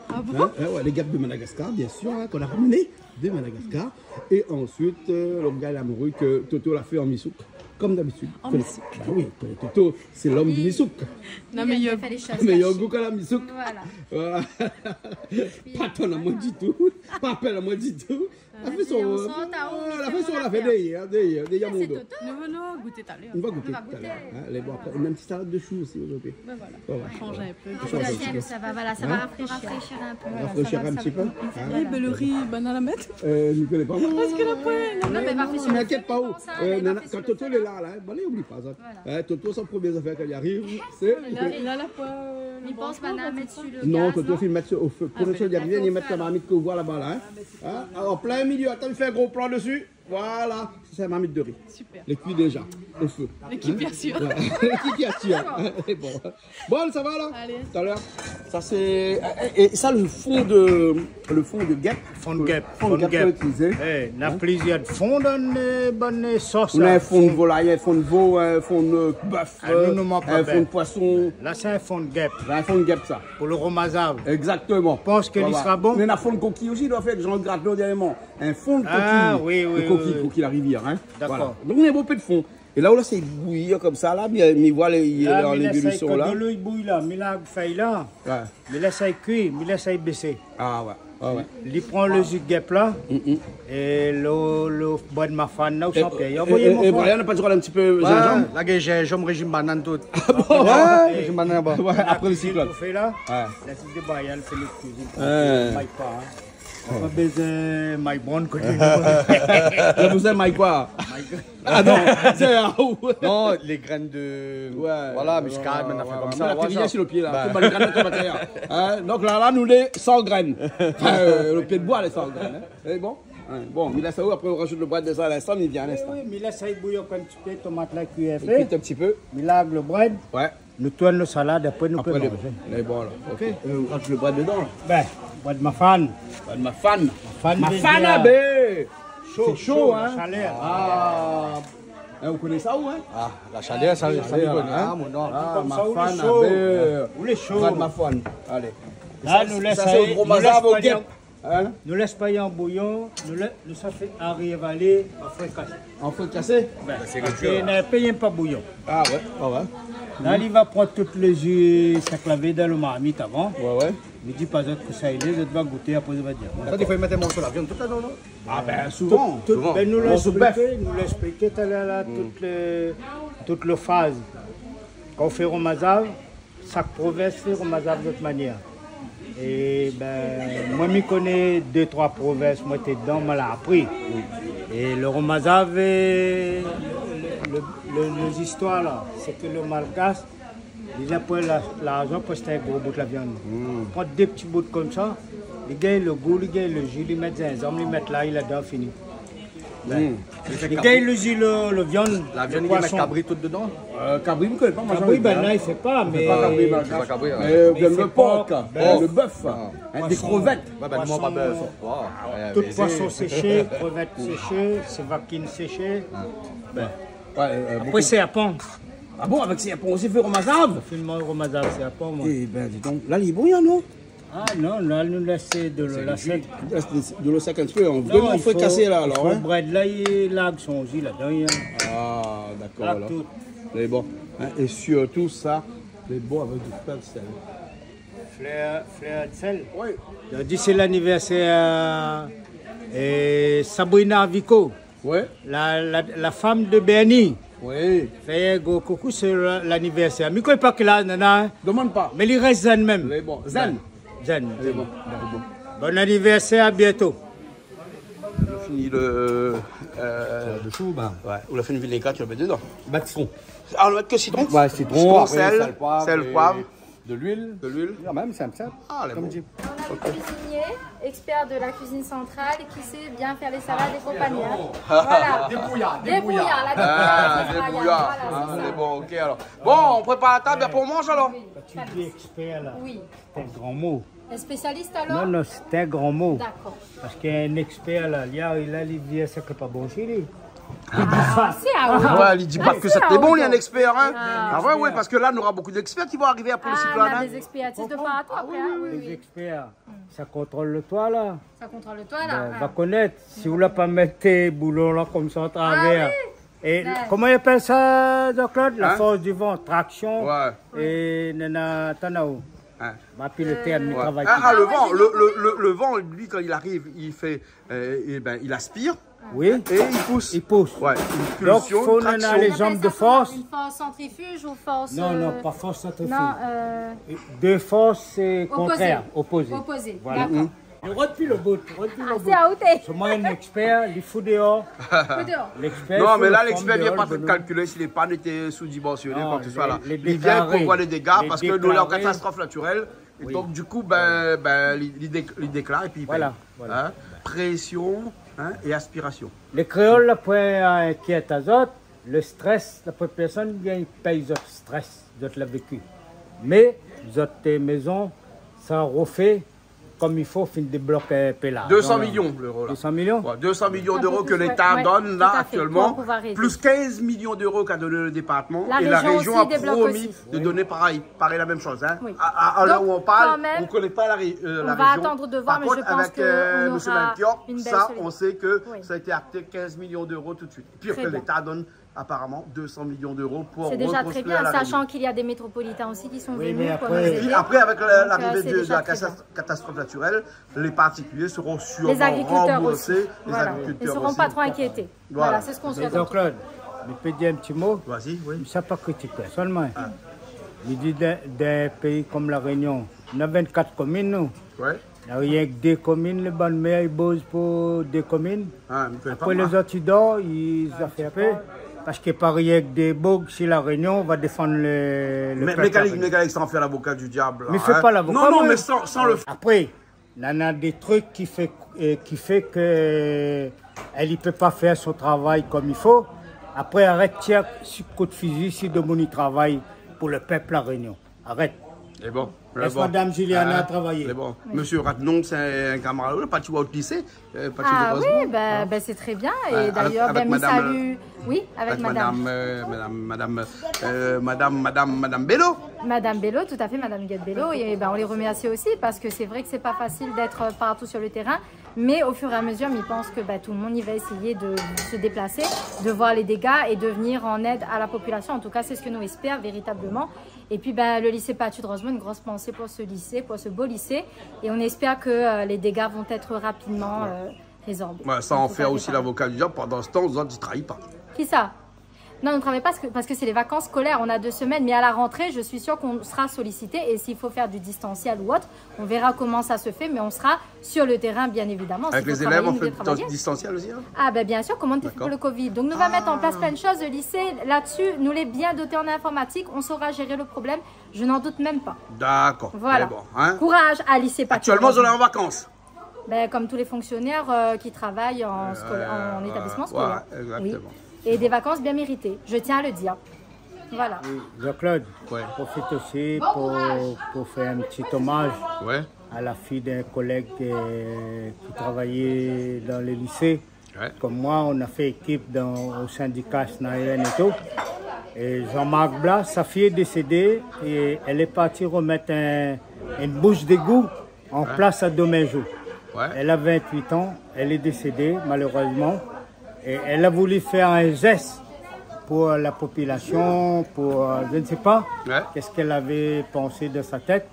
les guêpes de Madagascar, bien sûr, qu'on a ramené de Madagascar. Et ensuite, le gars l'amoureux que Toto l'a fait en misouk, comme d'habitude. En misouk. Oui, Toto, c'est l'homme du misouk. Non, mais il a fait les choses. Mais il y a un goût à la misouk. Voilà. Pas ton à moi du tout, pas appel à moi du tout. La fait des yamondo. Nous venons goûter tout à l'heure. On va goûter tout à l'heure. Une petite salade de choux aussi aujourd'hui. Voilà, changer un peu. Ça va rafraîchir un peu. Rafraîchir un petit peu. Oui, le riz, à la mettre. Je ne connais pas. Parce que la poêle. Non, mais rafraîchir. Ne m'inquiète pas. Quand Toto est là, n'oublie pas ça. Toto, son premier affaire quand il arrive, c'est. Il a la poêle. Il pense maintenant à mettre sur le gaz. Non, Toto, il met au feu. Pour il arrive, il met la marmite que vous voyez là-bas. En plein milieu, attends, il fait un gros plan dessus. Voilà, c'est la marmite de riz. Super. Les cuits déjà, au feu. L'équipe bien sûr. L'équipe bien sûr. Bon, ça va là? Allez. Tout à l'heure. Ça c'est... Et ça, le fond de guêpe. Fond de guêpe. On a plusieurs fonds dans les bonnes sauces. On a un fond de volaille, un fond de veau, un fond de bœuf, un fond de poisson. Là, c'est un fond de guêpe. C'est un fond de guêpe, ça. Pour le romazave. Exactement. Je pense qu'il sera bon. On a un fond de coquille aussi, il doit faire, j'en gratte dernièrement. Un fond de coquille. Ah oui. Coquille la rivière. Hein. D'accord. Voilà. Donc on a un beau peu de fond. Et là, c'est bouillir comme ça, là, mais voilà l'évolution là. L'eau bouille là, mais la feuille là, mais là ça cuit, mais là ça baissé. Ah ouais. Il prend le jus de guêpe là, et le bois de ma fan là, au champagne. Et Brian n'a pas toujours un petit peu gingembre. Là, j'ai un régime banane tout. Régime banane, après le cyclone. Là, la petite de Brian fait le cuisine. On va baiser my bonne côté. Vous aimez quoi? Ah non, non, les graines de. Voilà, muscade, on a fait comme ça. On a sur le pied là. Les graines de tomate. Donc là, nous les 100 graines. Le pied de bois, les 100 graines. C'est bon? Bon, mais là, ça après on rajoute le bread de ça à l'instant, il vient à l'instant. Oui, mais là, ça bouillon un petit peu, tomate là cuit un petit peu. Mais là, le bread. Ouais. Nous tournons le salade, après nous pouvons manger. Il est bon là. Ok. On rajoute le bread dedans là. Ben, bread ma fan. Bread ma fan. Ma fan à bé. C'est chaud, hein. Chaleur. Ah. Vous connaissez ça où, hein? Ah, la chaleur, ça déconne, hein? Ah, ma fan à bé. Où les chauds? Bread ma fan. Allez. Là, nous laissons. Ça, c'est au gros mazave au guêpe. Nous laisse pas en bouillon, nous ça fait arriver en feu cassé. En feu cassé? Ben, c'est que ne payons pas bouillon. Ah ouais, ah ouais. Là, il va prendre toutes les jus, ça clavé dans le marmite avant. Ouais, ouais. Il dit pas d'autre que ça, il va goûter, après il va dire. Ça, des fois, il mettait mon sur la viande toute la journée, non? Ah ben, souvent. Ben, nous l'expliquer tout à l'heure, toute le phase. Quand on fait romazav, chaque province fait romazav d'autre manière. Et ben, moi, je connais 2-3 provinces, moi, j'étais dedans, moi, j'ai appris. Et le romazav, les histoires là, c'est que le malgache, il a pris l'argent pour acheter un gros bout de la viande. Prendre des petits bouts comme ça, ils gagnent le goût, ils gagnent le jus, ils mettent un hommes, ils mettent là, il a dedans fini. Il gagne le jus, le viande. La viande, il y a cabri tout dedans? Cabri, vous ne connaissez pas? Cabri, ben là, il ne fait pas, mais. Pas cabri, le porc, le bœuf, des crevettes. Tout poisson séché, crevettes séchées, c'est vaquines séchées. Après, c'est à pont. Ah bon, avec ces on aussi fait romazav? Finalement, romazav, c'est à pont, moi. Eh ben, dis donc, là, il est bouillant, non? Ah non, là, nous laisser de l'eau sec. De l'eau sec un petit peu, on vraiment fait casser là, alors. Le bread là, il a son aussi là-dedans. Ah, d'accord, alors. C'est bon. Et surtout ça, c'est bon avec du fleur de sel. Fleur de sel? Oui. Je dis c'est l'anniversaire Sabrina Vico. Oui. La femme de Bernie. Oui. Fait go coucou, c'est l'anniversaire. Mais quoi, pas que là, nana. Demande pas. Mais il reste zen même. C'est bon. Zen. Zen. C'est bon. Bon anniversaire, à bientôt. On a fini le chou, ben. Ouais. On a fait une vinaigrette, tu vas mettre dedans. Bah, citron. Ah, on va mettre que citron? Ouais, citron, sel, poivre. De l'huile. Non, même, simple. Ah, comme dit. On a un cuisinier, expert de la cuisine centrale, qui sait bien faire les salades et compagnie. Voilà. Débrouillard. Débrouillard. C'est bon, ok alors. Bon, on prépare la table, après on mange alors? Tu dis expert là. Oui. C'est un grand mot. Un spécialiste alors? Non, c'est un grand mot. D'accord. Parce qu'un expert là, il a dit ça que pas bon chez lui. Il dit pas que c'était bon, il y a un expert. Hein. Ah ouais, oui, parce que là, on aura beaucoup d'experts qui vont arriver après le cyclone. On a des expertises de partout après. Les experts, ça contrôle le toit là. Ça contrôle le toit là. On va connaître. Si vous ne pas mettre tes boulons là comme ça en travers. Et comment il appelle ça, Jean-Claude? La force du vent, traction. Et nana tanao. Puis le terme, il travaille. Le vent, lui, quand il arrive, il fait, il aspire. Oui. Et il pousse. Il pousse. Ouais. Donc, il faut les jambes de force. Une force centrifuge ou force... Non, pas force centrifuge. Non, deux forces, c'est contraire, opposé. Opposé, voilà. D'accord. Retire le bout, c'est à ôter. C'est moi un expert, il fout dehors. Non, mais là, l'expert ne vient pas calculer si les pannes étaient sous-dimensionnées, quoi que ce soit là. Il vient pour voir les dégâts parce que nous, la catastrophe naturelle. Et donc, du coup, il déclare et puis il paye. Voilà. Pression. Et aspiration. Les créoles, après, inquiètent à eux, le stress, la personne paye le stress, d'autres l'a vécu. Mais, d'autres maisons, ça refait comme il faut, fin de bloquer là. 200 millions d'euros. 200 millions? Ouais, 200 millions d'euros que l'État donne là actuellement, plus 15 millions d'euros qu'a donné le département. Et la région a promis de donner pareil la même chose. Hein. Oui. À l'heure où on parle, on ne connaît pas la région. On va attendre de voir, mais je pense qu'on aura une belle ça, on sait que ça a été acté 15 millions d'euros tout de suite. Puis que l'État donne apparemment 200 millions d'euros pour c'est déjà très bien, sachant qu'il y a des métropolitains aussi qui sont venus. Après, avec l'arrivée de la catastrophe naturelle, les particuliers seront sûrement remboursés. Les agriculteurs ils ne seront pas trop inquiétés. Voilà, c'est ce qu'on souhaite. Jean-Claude, je peux dire un petit mot? Vas-y, oui. Je ne sais pas critiquer, seulement. Il dit d'un pays comme la Réunion, on a 24 communes, nous. Ouais. Il n'y a que des communes, les bonnes mères, ils bossent pour des communes. Après, les autres, ils dorment, ils ont fait peu. Parce que pareil avec des bogues, si la Réunion va défendre le mécanique sans faire l'avocat du diable. Mais fais pas l'avocat. Non, mais sans le... Après, Il y en a des trucs qui fait que elle ne peut pas faire son travail comme il faut. Après, arrête, tiens, sur coup de fusil, si de mon travail pour le peuple à Réunion. Arrête. C'est bon. Laisse Madame Juliana travailler. C'est bon. Monsieur Ratnon, c'est un camarade, pas tu vois au lycée. Ah oui, c'est très bien. Et d'ailleurs, salut. Oui, avec Madame Bello. Madame Bello, tout à fait, Madame Guette Bello. Et on les remercie aussi parce que c'est vrai que c'est pas facile d'être partout sur le terrain. Mais au fur et à mesure, ils pensent que tout le monde y va essayer de se déplacer, de voir les dégâts et de venir en aide à la population. En tout cas, c'est ce que nous espérons véritablement. Et puis, le lycée Patrice de Rosemont, une grosse pensée pour ce lycée, pour ce beau lycée. Et on espère que les dégâts vont être rapidement résorbés. Ça en fait aussi l'avocat du diable. Pendant ce temps, on ne travaille pas. Qui ça? Non, on ne travaille pas parce que c'est les vacances scolaires. On a 2 semaines, mais à la rentrée, je suis sûre qu'on sera sollicité. Et s'il faut faire du distanciel ou autre, on verra comment ça se fait. Mais on sera sur le terrain, bien évidemment. Avec les élèves, on fait du distanciel aussi, hein? Ah bien sûr, comment on fait pour le Covid. Donc nous va mettre en place plein de choses. Le lycée, là-dessus, nous l'est bien doté en informatique. On saura gérer le problème. Je n'en doute même pas. D'accord. Voilà. Bon, hein? Courage à lycée Patrice. Actuellement, on est en vacances. Comme tous les fonctionnaires qui travaillent en établissement scolaire. Exactement. Oui. Et des vacances bien méritées, je tiens à le dire. Voilà. Jean-Claude, profite aussi pour faire un petit hommage à la fille d'un collègue qui travaillait dans le lycée. Comme moi, on a fait équipe au syndicat Schneier et tout. Et Jean-Marc Blas, sa fille est décédée et elle est partie remettre une bouche d'égout en place à Doméjo. Elle a 28 ans, elle est décédée malheureusement. Et elle a voulu faire un geste pour la population, pour je ne sais pas qu'est-ce qu'elle avait pensé de sa tête.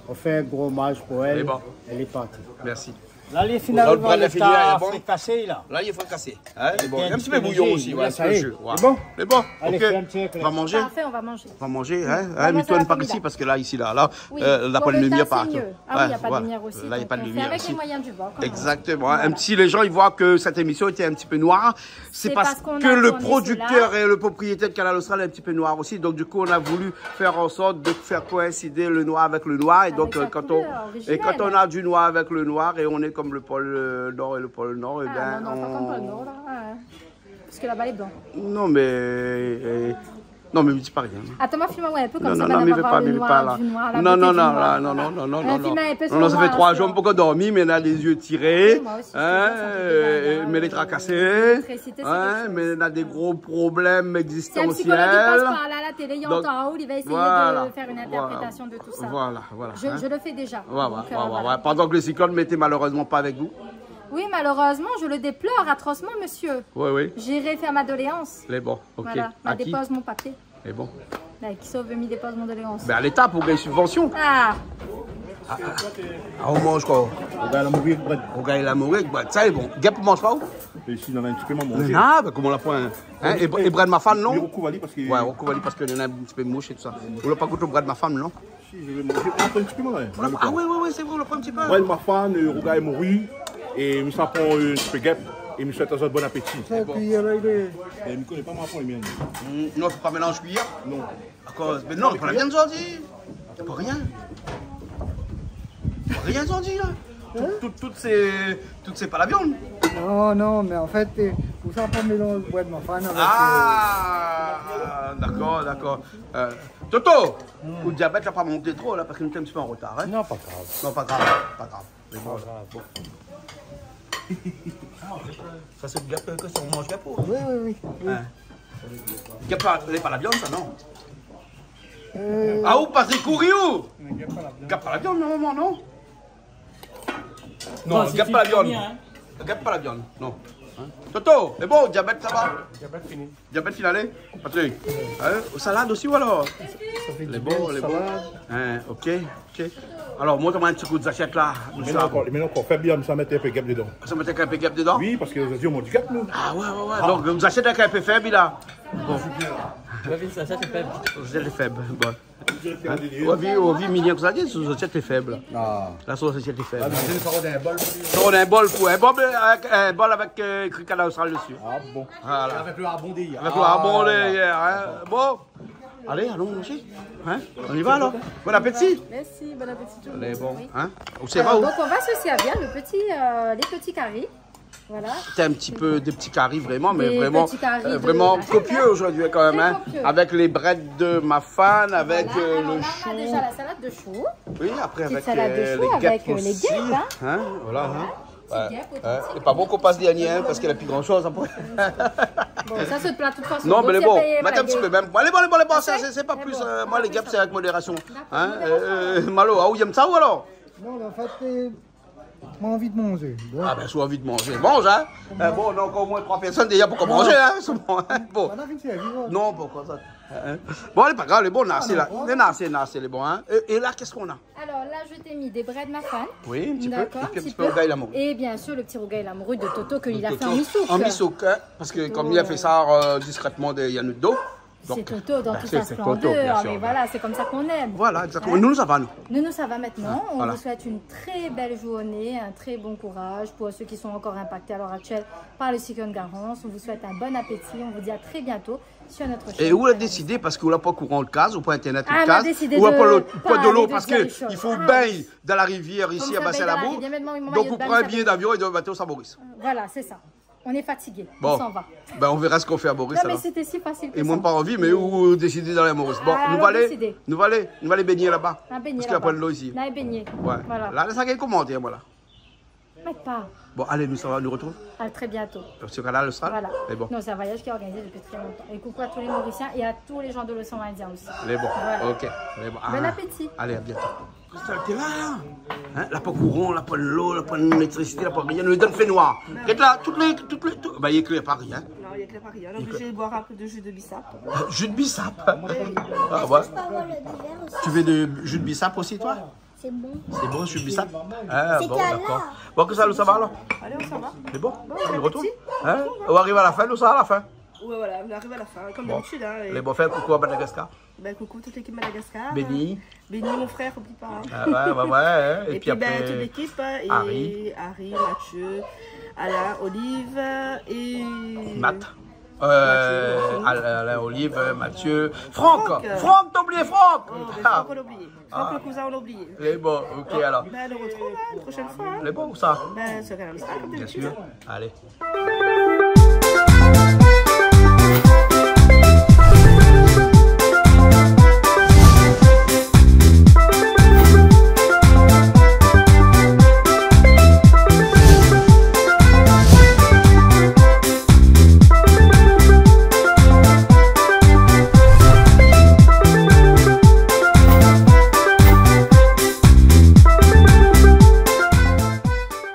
On fait un gros hommage pour elle. Elle est partie. Merci. Là, les finales vont être cassées là. Là, il faut le casser. C'est bon. Il y a un petit peu bouillon aussi. C'est bon. C'est bon. Allez, on va manger. Parfait, on va manger. On va manger. Mets-toi par ici parce que là, on n'a pas de lumière partout. Ah oui, il n'y a pas de lumière aussi. Là, il n'y a pas de lumière. Avec les moyens du bord. Exactement. Si les gens ils voient que cette émission était un petit peu noire, c'est parce que le producteur et le propriétaire de Canal Austral est un petit peu noir aussi. Donc, du coup, on a voulu faire en sorte de faire coïncider le noir avec le noir. Et donc, quand on a du noir avec le noir et on est comme le pôle Nord et le pôle Nord, et bien non, pas comme le pôle Nord, là. Parce que là-bas, il est blanc. Non, mais je dis pas rien. Attends, filme-moi un peu comme ça. Non, mais pas là. Non, ça fait 3 jours pour qu'on dormit, mais on a les yeux tirés, mais les tracassés, mais on a des gros problèmes existentiels. Si un psychologue passe par là, la télé, il entend où il va essayer de faire une interprétation de tout ça. Voilà. Je le fais déjà. Pendant que le cyclone n'était malheureusement pas avec vous. Oui, malheureusement, je le déplore atrocement, monsieur. Oui. J'irai faire ma doléance. Les bons, ok. Voilà, dépose mon papier. Les bons. Qui sauve me dépose mon doléance. À l'État pour gagner subvention. On mange quoi? On gagne la mourir. Ça est bon. Gap mange pas où? Ici, on a un petit peu manger. Comment on l'a point? Et bras de ma femme, non? Oui, Rokouvali parce que. Ouais, Rokouvali parce qu'il y en a un petit peu mouche et tout ça. Vous l'avez pas goûté au bras de ma femme, non? Si, je vais manger. On prend un petit peu manger. Ah oui, c'est vrai, on le prend un petit peu. Bras de ma femme, Roga est mourir. Et nous avons un petit peu gap. Et nous souhaitons un bon appétit. Et puis, là, il est. Je ne connais pas ma femme, les miennes. Non, il ne faut pas mélanger cuillère. Non. D'accord. Mais non, il faut la viande sortie. Pas rien. Rien sorti là. Toutes c'est pas la viande. Non, mais en fait, vous savez pas mélanger le bois de ma femme avec. D'accord. Toto, le diabète n'a pas monté trop là parce que nous sommes un petit peu en retard. Non, pas grave. Non, pas grave. Mais bon, ça c'est le gap que ça on mange gap. Oui. Gap pas la viande ça non. Ah ou pas c'est courir où? Gap pas la viande normalement non. Non, gap pas la viande. Gap pas la viande non. Toto, c'est bon, diabète ça va? Diabète fini. Diabète finalé? Patrick. Salade aussi ou alors? Les bons. Ok. Alors, moi, un petit coup de zachette là. Mais encore, fais bien, ça mettait un peu gap dedans. Ça mettait un peu gap dedans? Oui, parce que aujourd'hui, on mange du gap, nous. Ah ouais. Donc, vous achetez un peu faible là. Bon. Ça c'est faible. Vous êtes faible. Bon. On vit mignon que ça dit, vous êtes faible. La sauce est faible. On a un bol pour un bol avec Canal Austral dessus. Ah bon. Voilà. Avec le harbondé hier. Avec le harbondé hier. Bon. Allez, allons manger. Hein? On y va alors. Bon appétit. Merci, bon appétit tout le monde. Allez, bon. Oui. Hein? Où c'est va où? Donc on va se servir les petits caries. Voilà. C'était un petit peu des petits caries vraiment, mais Des vraiment, petits caries vraiment de- copieux aujourd'hui quand même. Hein? copieux. Avec les brettes de ma fan, avec Voilà, alors le là, chou. on a déjà la salade de chou. Oui, après Petite avec salade de chou les avec guêpes les aussi. guêpes, hein. Hein? Voilà. Hein? Petite guêpe authentique. C'est pas bon qu'on passe dernier, hein, parce qu'elle a plus grand chose après. Bon, ça c'est de plat de toute façon. Non, Donc, mais les c'est bon, payé, mettez un petit peu même. Bon, allez, c'est pas Mais plus. bon, Moi, les guêpes, c'est avec modération. Hein? modération. Malo, ah, vous aimez ça ou alors? Non, en fait, j'ai envie de manger. Bon. Ah, ben, j'ai envie de manger. Mange, hein? Bon, on a encore au moins 3 personnes déjà pour qu'on mange, hein? C'est bon, hein? Bon. On a vu que c'est la vie, ouais. Non, pourquoi ça? Bon, allez, pas grave, les bons, on a assez là. On a assez, les bons, hein? Et là, qu'est-ce qu'on a? Alors là, je t'ai mis des breads Mafan. Oui, un petit peu. D'accord, Un petit peu Rougail l'amour. Et bien sûr, le petit rougail l'amoureux de Toto qu'il a fait en misouk. En misouk, hein? Parce que comme il a fait ça discrètement il y a notre dos. C'est Toto dans toute sa c'est Toto, splendeur. bien sûr. Mais voilà, c'est comme ça qu'on aime. Voilà, exactement. Hein? Nous, ça va, nous. Nous, ça va maintenant. On Voilà. vous souhaite une très belle journée, un très bon courage pour ceux qui sont encore impactés à l'heure actuelle par le cyclone Garance. On vous souhaite un bon appétit. On vous dit à très bientôt sur notre chaîne. Et où a décidé, parce qu'on n'a pas courant de case, ou pas internet Ah, de on a case, décidé ou de pas de parler l'eau, de parce dire les qu'il choses. faut Ah. baigner dans la rivière ici Comme à ça, baigner dans la Bassin-Labour. rivière, maintenant, il Donc, y a pour de prendre un bain, billet d'avion et de bateau, ça Maurice. Voilà, c'est ça. On est fatigué. Bon, On s'en va. ben, on verra ce qu'on fait à Maurice. Non, mais alors. c'était si facile que Et ça. moi, pas envie, mais où décider d'aller à Maurice. Bon, Ah, nous alors, va aller décidez. baigner là-bas. Un beignet Parce qu'il n'y a là-bas. pas de l'eau ici. Là, baigner. Ouais. Voilà. Là, ça a commenté, voilà. Mec pas. Bon, allez, nous, ça va, nous retrouve À très bientôt. sur le canal Austral. Voilà. Mais bon. Non, c'est un voyage qui est organisé depuis très longtemps. Et coucou à tous les Mauriciens et à tous les gens de l'océan Indien aussi. Mais bon, Voilà. ok. Mais bon. Bon appétit. Allez, à bientôt. T'es là, là. Hein? Là, pas courant, là, pas de l'eau, là, pas d'électricité, là, pas rien. Nous, donne fait noir. Et là, toutes les. Bah, il éclaire pas rien. Non, il n'y a que pas rien. On est obligé de boire un peu de jus de bissap. Jus de bissap. Est-ce Ah, ouais. que je peux avoir le verre aussi? Tu veux de jus de bissap aussi, toi? C'est bon. C'est bon, jus de bissap? Ah, C'est bon, qu'à d'accord. là. Bon, que ça va alors? Allez, on s'en va. C'est bon? Bon, On bon retourne? appétit. Hein? On arrive à la fin, nous, ça à la fin. Ouais, voilà, on arrive à la fin, comme Bon. d'habitude. Hein, et... Les bons frères, coucou à Madagascar. Ben, coucou toute l'équipe Madagascar. Béni. Béni, mon frère, oublie pas. Hein. Ah, ouais. Hein? Et puis ben, toute l'équipe. Et Harry. Mathieu, Alain, Olive et... Matt. Mathieu. Alain, Olive, Mathieu. Franck, t'as oublié Franck. Franck, on l'a oublié. Franck, le cousin, on l'a oublié. Les bons, ok alors. Ben, on le retrouve hein, une prochaine fois. Hein. Les bons ou ça? Ben, sur Canal Austral, comme Bien d'habitude. sûr. Allez.